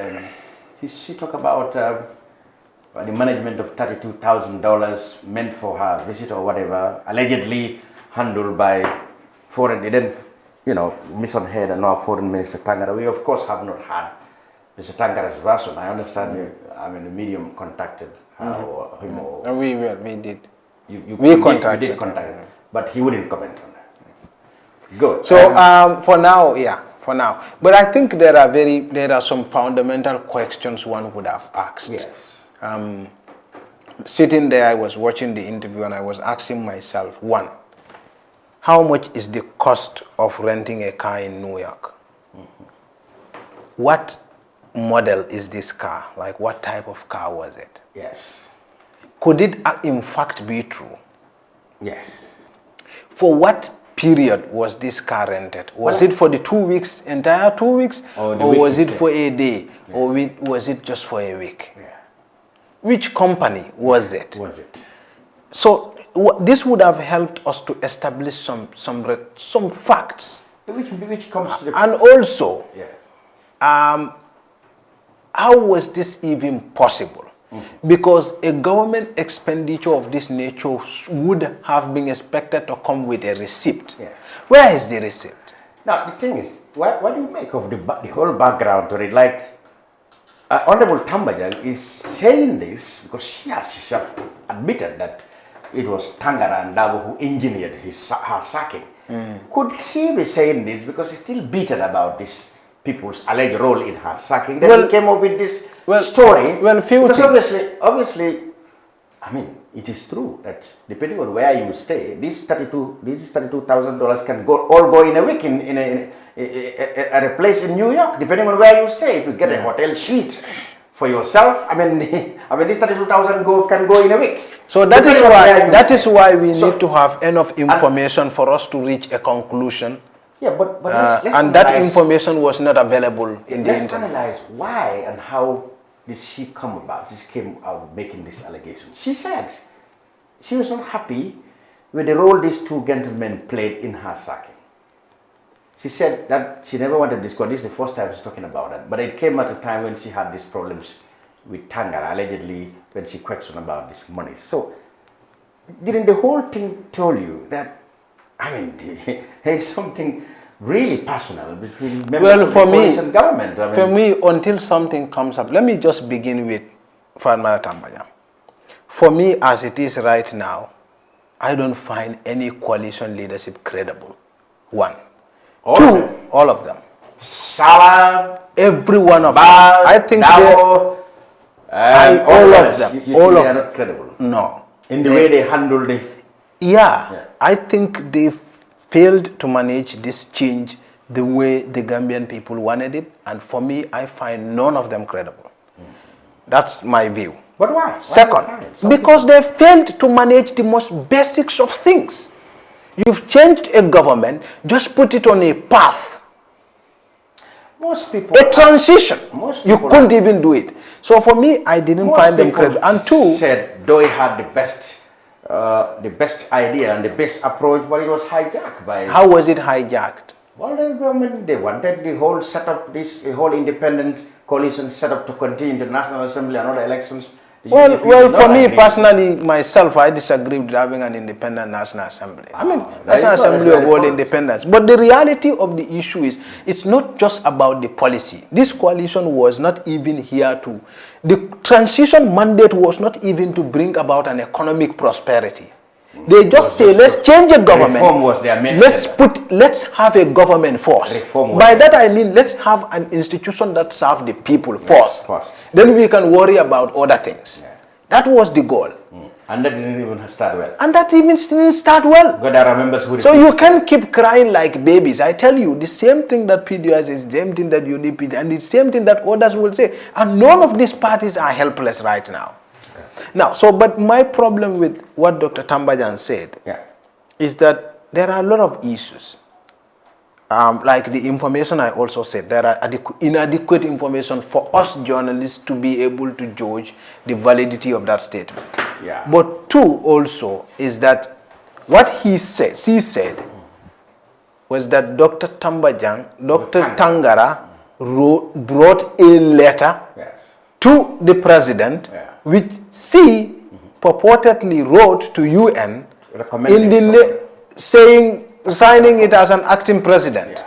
She talked about the management of $32,000 meant for her visit or whatever, allegedly handled by foreign, they then, mission head and now foreign minister Tangara. We of course have not had Mr. Tangara's version. I understand the medium contacted her or him or... We did. We contacted him. But he wouldn't comment on that. Good. So for now. But I think there are some fundamental questions one would have asked. Yes. Sitting there, I was watching the interview and I was asking myself, one, how much is the cost of renting a car in New York? What model is this car? Like what type of car was it? Yes. Could it in fact be true? Yes. For what period was this car rented? Was it for the 2 weeks, entire 2 weeks? Or was it for a day? Yeah. Or was it just for a week? Yeah. Which company was it? So this would have helped us to establish some facts. Which comes to the... And also, how was this even possible? Because a government expenditure of this nature would have been expected to come with a receipt. Yes. Where is the receipt? Now, the thing is, what do you make of the whole background to it? Like, Honorable Tambajang is saying this because she herself admitted that it was Tangara and Dabo who engineered her sacking. Could she be saying this because she's still bitter about this people's alleged role in her sacking? Then he came up with this story. Because obviously, I mean, it is true that depending on where you stay, these $32,000 can all go in a week at a place in New York, depending on where you stay. If you get a hotel suite for yourself, I mean, I mean, this 32,000 can go in a week. So that is why we need to have enough information for us to reach a conclusion. Yeah, but let's and that information was not available in the internet. Let's analyze why and how did she come about? She came out making this allegation. She said she was not happy with the role these two gentlemen played in her sacking. She said that she never wanted this. This is the first time she's talking about that. But it came at a time when she had these problems with Tangara, allegedly, when she questioned about this money. So, didn't the whole thing tell you that, I mean, there's something really personal between members of the police and government? I mean, for me, until something comes up, let me just begin with Fatma Tambaya. For me, as it is right now, I don't find any coalition leadership credible. One. All of them. Salah, every one of them. I think all of them. You all think of they are them. not credible? No. In the way they handled it? Yeah. I think they failed to manage this change the way the Gambian people wanted it. And for me, I find none of them credible. That's my view. But why? Second, because they failed to manage the most basics of things. You've changed a government, just put it on a path. Most people... A transition. You couldn't even do it. So for me, I didn't find them credible. And two... said Doi had the best idea and the best approach, but it was hijacked by... How was it hijacked? Well, the government, they wanted the whole setup, the whole independent coalition set up to continue the National Assembly and other elections. Well, for me personally, myself, I disagree with having an independent National Assembly. I mean, National Assembly of all independence. But the reality of the issue is, it's not just about the policy. This coalition was not even here to... The transition mandate was not even to bring about an economic prosperity. They just say, let's change a government. Reform was their main let's have a government force. By that I mean, let's have an institution that serves the people first. Then we can worry about other things. That was the goal. And that didn't even start well. And that even didn't start well. God, I remember who so you can keep crying like babies. I tell you, the same thing that PDS is the same thing that UDP and the same thing that others will say. And none of these parties are helpless right now. Now, but my problem with what Dr. Tambajan said is that there are a lot of issues. Like the information I also said, there are inadequate information for us journalists to be able to judge the validity of that statement. Yeah. But two also is that what she said was that Dr. Tangara brought a letter to the president, which she purportedly wrote to UN signing it as an acting president.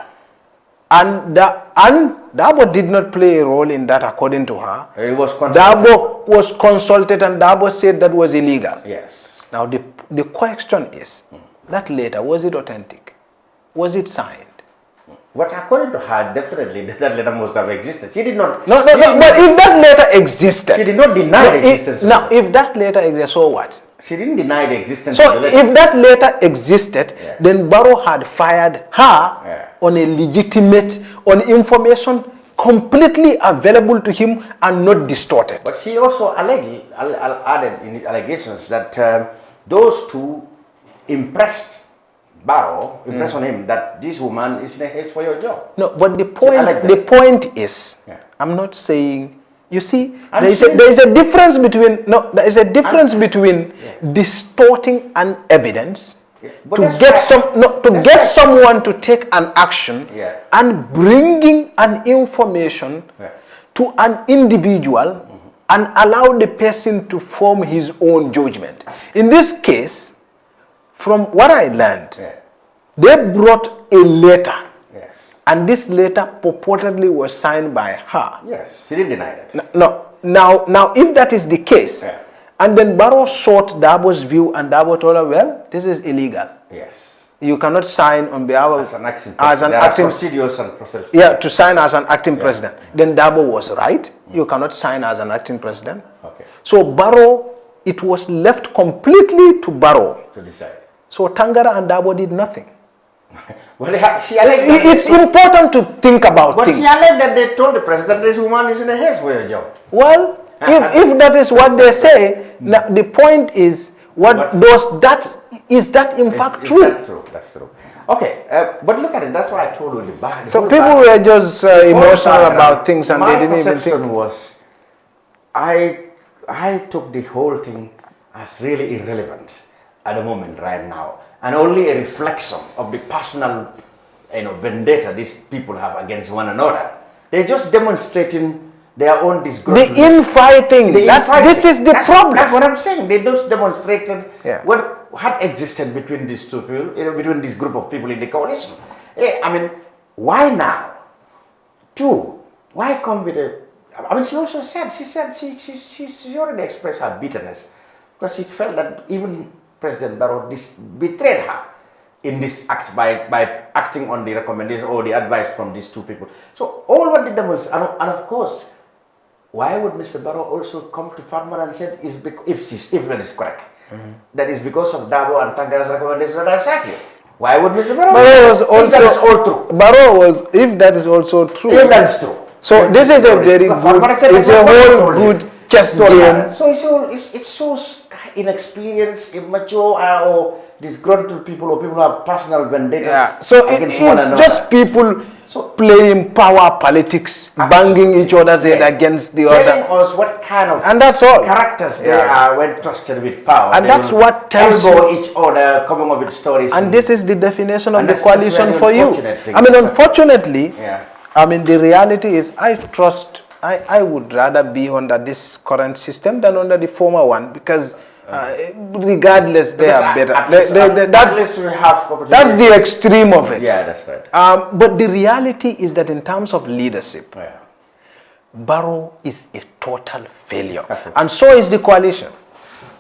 And Dabo did not play a role in that according to her. Dabo was consulted and Dabo said that was illegal. Yes. Now the question is, that letter, was it authentic? Was it signed? But according to her, definitely that letter must have existed. She did not... No, but if that letter existed... She did not deny the existence. Now, if that letter existed, so what? She didn't deny the existence of the letter. So, if that letter existed, then Barrow had fired her on a legitimate, on information completely available to him and not distorted. But she also added in the allegations that those two impressed Barrow, impressed on him that this woman is in a haste for your job. No, but the point is, I'm not saying, you see, there is a difference between distorting an evidence to get someone to take an action and bringing an information to an individual and allow the person to form his own judgment. In this case, from what I learned, they brought a letter. Yes. And this letter purportedly was signed by her. Yes, she didn't deny that. No. Now, if that is the case, and then Barrow sought Dabo's view and Dabo told her, well, this is illegal. Yes. You cannot sign on behalf of... As an acting procedures and procedures. Yeah, to sign as an acting president. Then Dabo was right. You cannot sign as an acting president. Okay. So Barrow, it was left completely to Barrow to decide. So Tangara and Dabo did nothing. Well, she alleged it's important to think about things. But she alleged that they told the president this woman is in a haste for your job. Well, If that is what they say, now the point is, is that in fact true? That's true. Okay, but look at it. That's why I told you the back. So people were just emotional about things, and they didn't even think. My perception was, I took the whole thing as really irrelevant at the moment right now, and only a reflection of the personal, vendetta these people have against one another. They're just demonstrating their own disgruntlement. The infighting. This is the problem. That's what I'm saying. They just demonstrated what had existed between these two people, between this group of people in the coalition. I mean, why now? Two, why come with a... I mean, she also said, she already expressed her bitterness because she felt that even President Barrow betrayed her in this act by acting on the recommendation or the advice from these two people. So all what they demonstrated, and of course, why would Mr. Barrow also come to Farmer and said, if that is correct, that is because of Dabo and Tangara's recommendation that I sack you? Why would Mr. Barrow? If that is all true. Barrow was, if that is also true. If that is true. So this is a very good, it's a whole good chess game. So it shows inexperienced, immature, or disgruntled people, or people who have personal vendettas against one another. It's just people playing power politics, banging each other's head against the other. Telling us what kind of characters they are when trusted with power. And that's what tells you each other, coming up with stories. And this is the definition of the coalition for you. I mean, unfortunately, the reality is I would rather be under this current system than under the former one, because regardless, they are better. That's the extreme of it. Yeah, that's right. But the reality is that in terms of leadership, Barrow is a total failure, and so is the coalition.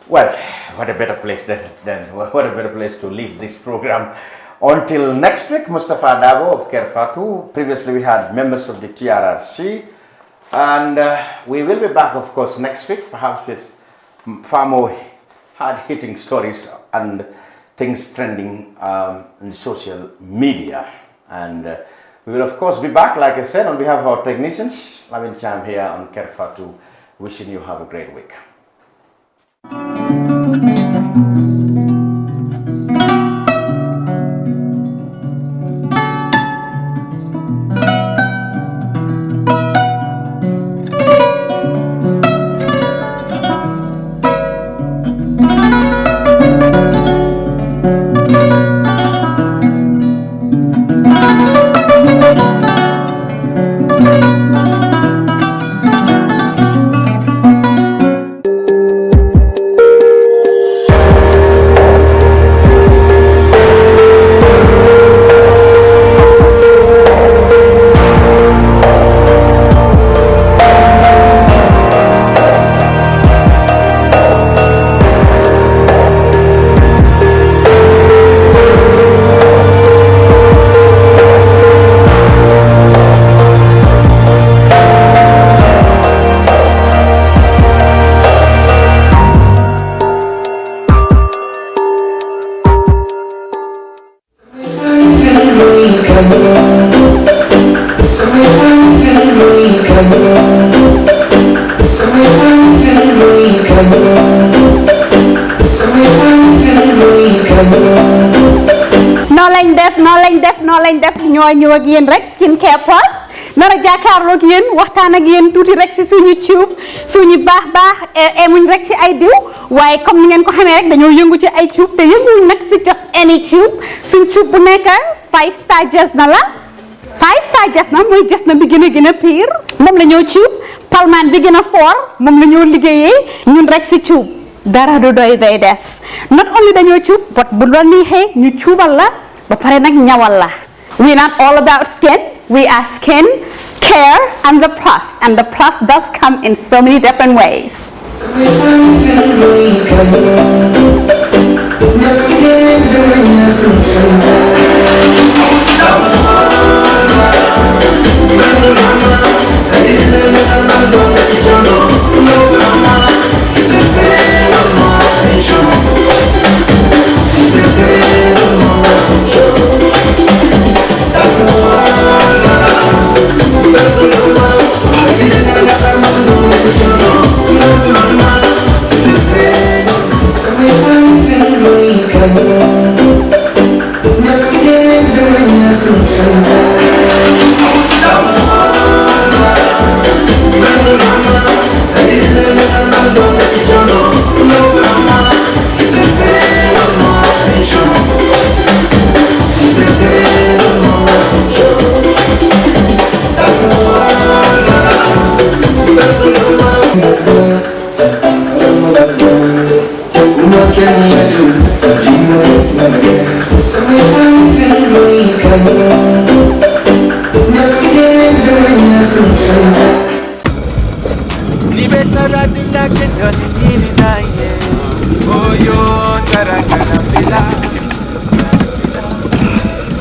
Well, what a better place then what a better place to leave this program. Until next week, Mustafa Dabo of Kerfatu. Previously, we had members of the TRRC, and we will be back, of course, next week, perhaps with far more hard-hitting stories and things trending in social media. And we will, of course, be back, like I said, on behalf of our technicians. Lavin Cham here on Kerfatu, wishing you have a great week. ñoo ñëw ak yéen rek skincare plus nara jàkkaarloo ak yéen waxtaan ak yéen tuuti rek si suñu tube suñu baax emuñ rek ci ay diw waaye comme ni ngeen ko xamee rek dañoo yëngu ci ay tube te yënguñ nag si just any tube suñ tube bu nekk 5-star jas na la 5-star jas na mooy jas na bi gën a pire moom la ñoo tube palmaan bi gën a fort moom la ñoo liggéeyee ñun rek si tube dara du doy day des not only dañoo tube but bu la neexee ñu tuubal la ba pare nag ñawal la. We're not all about skin. We are skin, care, and the plus does come in so many different ways. No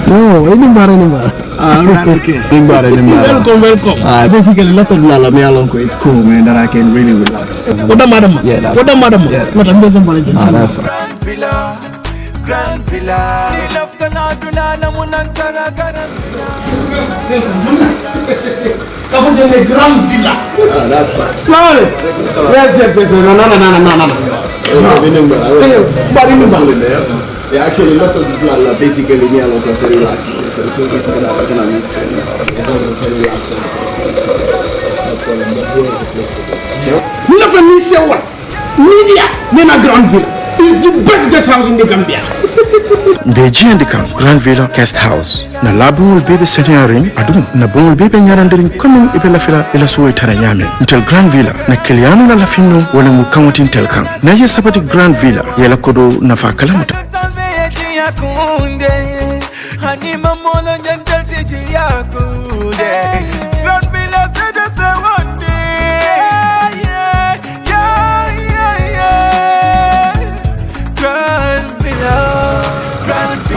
No, ini bara. Okay. Welcome. Basically, lots of Lalame Alonko is cool, man, that I can really relax. What the madam? Yeah, what the madam? Yeah. What I'm just about to That's right. Grand Villa. Kamu jadi Grand Villa. That's fine. Selamat. Yes. No. Yeah, actually, a lot of people are basically me alone because they relax. So it's okay to get out of the screen. It doesn't very relax. Never miss one. Media, Nena Grand Villa is the best guest house in the Gambia. Beji andika Grand Villa Guest House. Na labungul bebe senyaring adum na bungul bebe nyarandiring koming ibe lafila ila suwe taranyame. Ntel Grand Villa na kiliano la lafino wana mukawatin telkang. Na ye sabati Grand Villa yela kodo nafa kalamuta.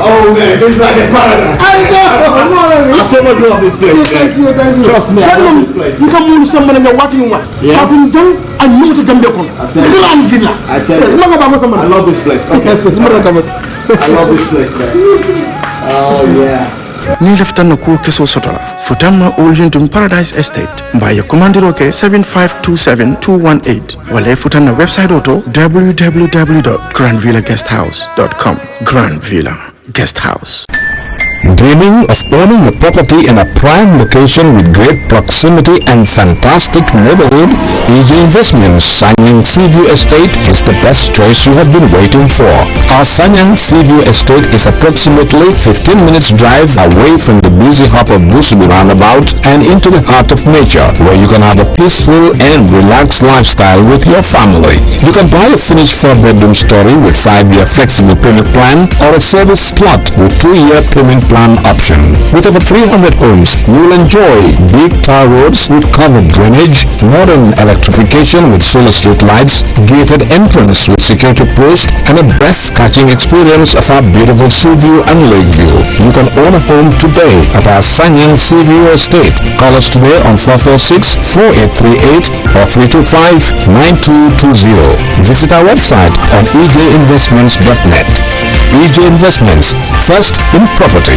Oh man, this is like a paradise. I know. I so much love this place. Thank you. Trust me, I love this place. You can move somebody and watching what? Yeah. Having done and move to Gambia. Grand Villa. I tell you. I love this place. Okay. I love this place, man. Oh yeah. Ni leftan na kuo keso sotola. Futama Oljintum Paradise Estate. Mbaya komandiro ke 7527218. Wale futan na website auto www.grandvillaguesthouse.com. Grand Villa Guest House. Dreaming of owning a property in a prime location with great proximity and fantastic neighborhood? EJ Investments Sanyang Seaview Estate is the best choice you have been waiting for. Our Sanyang Seaview Estate is approximately 15 minutes drive away from the busy hub of Bushby roundabout and into the heart of nature, where you can have a peaceful and relaxed lifestyle with your family. You can buy a finished 4-bedroom story with 5-year flexible payment plan or a service plot with 2-year payment plan option. With over 300 homes, you will enjoy big tar roads with covered drainage, modern electrification with solar street lights, gated entrance with security post, and a breathtaking experience of our beautiful sea view and lake view. You can own a home today at our Sanyang Seaview Estate. Call us today on 446-4838 or 325-9220. Visit our website on ejinvestments.net. EJ Investments, first in property.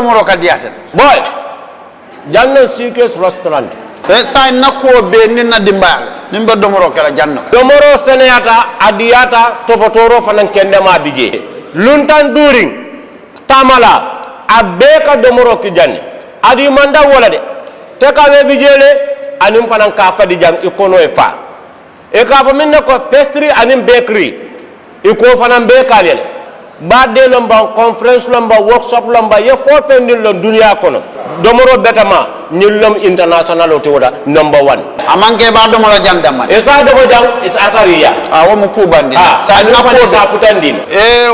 domoro kadiyata boy janno sikes restaurant sa nakko be ninna dimbal nimbe domoro kala janno domoro seneyata adiyata topotoro fanan kendema bije luntan during tamala abeka domoro ki janne adi manda wala de te ka we bijele anim fanan ka fadi jam ikono e fa e ka fa minne ko pastry anim bakery iko fanan be kalele badde lomba conference lomba workshop lomba ye fo pendil lon dunia kono domoro betama nyullum international otoda number 1 amanke ba domoro jandama esa domo jang is atariya awo mu kubandi sa futandin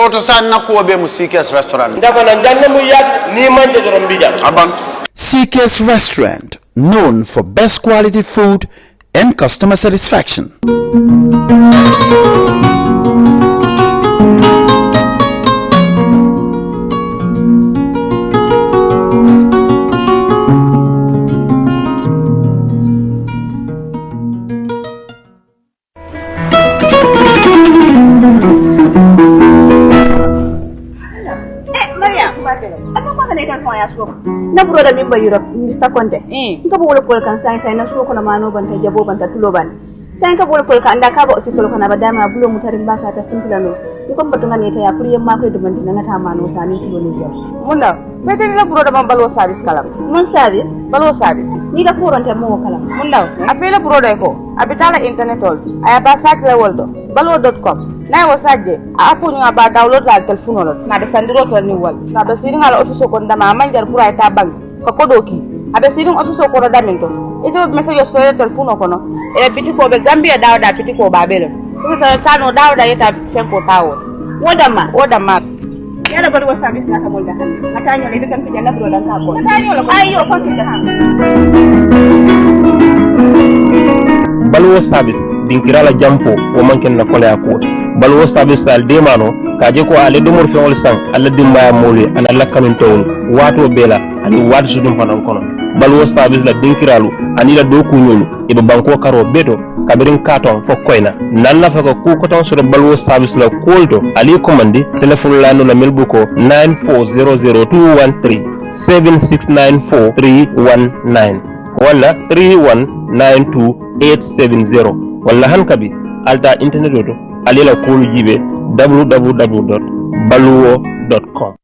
oto sanna ko be mu CK's restaurant ndaba na janna mu yat ni manje dorom bijam aban CK's restaurant, known for best quality food and customer satisfaction. na broda min ba Europe Mr. Conte nka bo wala pol kan sai na so kono mano banta jabo banta tulo ban sai ka bo pol kan anda ka ba official kono ba dama bulo mutarin baka ta simplano ni kon batu ngane ta ya kuriyen ma ko dubanti na ta mano sani tulo ni jaw munda sai dai na broda man balwo service kalam mun service balwo service ni da furonte mo kalam munda a fela broda ko abitala internet all aya ba site level do balwo.com na wo sajje a apu nga ba download la telephone lo na be sandiro to ni wal na be sirin ala office ko ndama manjar pura ta bank ko kodoki abe sirin office ko do daminto e do message so telephone ko no e biti ko be Gambia dawda biti ko babelo ko sa tano dawda yeta tempo tawo woda ma yala bari wa service na ka molda na tanyo le kan pija na bro dan ka ko tanyo lo ayo ko ti ta balwo service dinkirala jampo o manken na kole akota balwo service al demano kaje ko ale domor feol sang alla dimbaya moli ana lakkanun tawul wato bela ani wad sudum fanan kono balwo service la dinkiralu ani la do kunyolu ibe banko karo beto kabirin katon fo koyna nalla fa ko ko tan sur balwo service la kolto ali commandi telephone la no la melbuko 9400213 7694319 wala 3192870 wala hankabi alta internet do alila kulu jibe www.baluwo.com.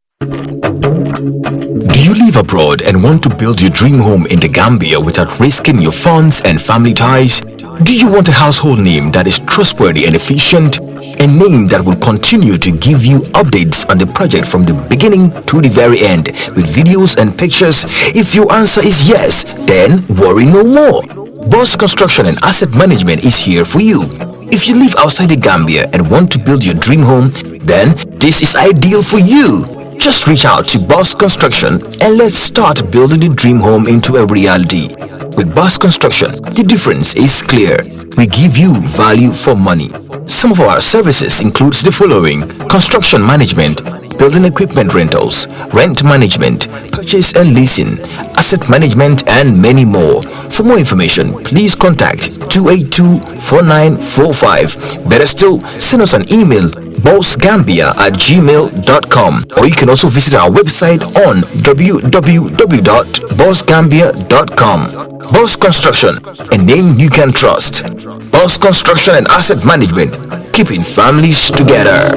Do you live abroad and want to build your dream home in the Gambia without risking your funds and family ties? Do you want a household name that is trustworthy and efficient? A name that will continue to give you updates on the project from the beginning to the very end with videos and pictures? If your answer is yes, then worry no more. Boss Construction and Asset Management is here for you. If you live outside the Gambia and want to build your dream home, then this is ideal for you. Just reach out to Boss Construction and let's start building the dream home into a reality. With Boss Construction, the difference is clear. We give you value for money. Some of our services includes the following: construction management, building equipment rentals, rent management, purchase and leasing, asset management, and many more. For more information, please contact 282-4945. Better still, send us an email, bossgambia@gmail.com, or you can also visit our website on www.bossgambia.com. Boss Construction, a name you can trust. Boss Construction and Asset Management, keeping families together.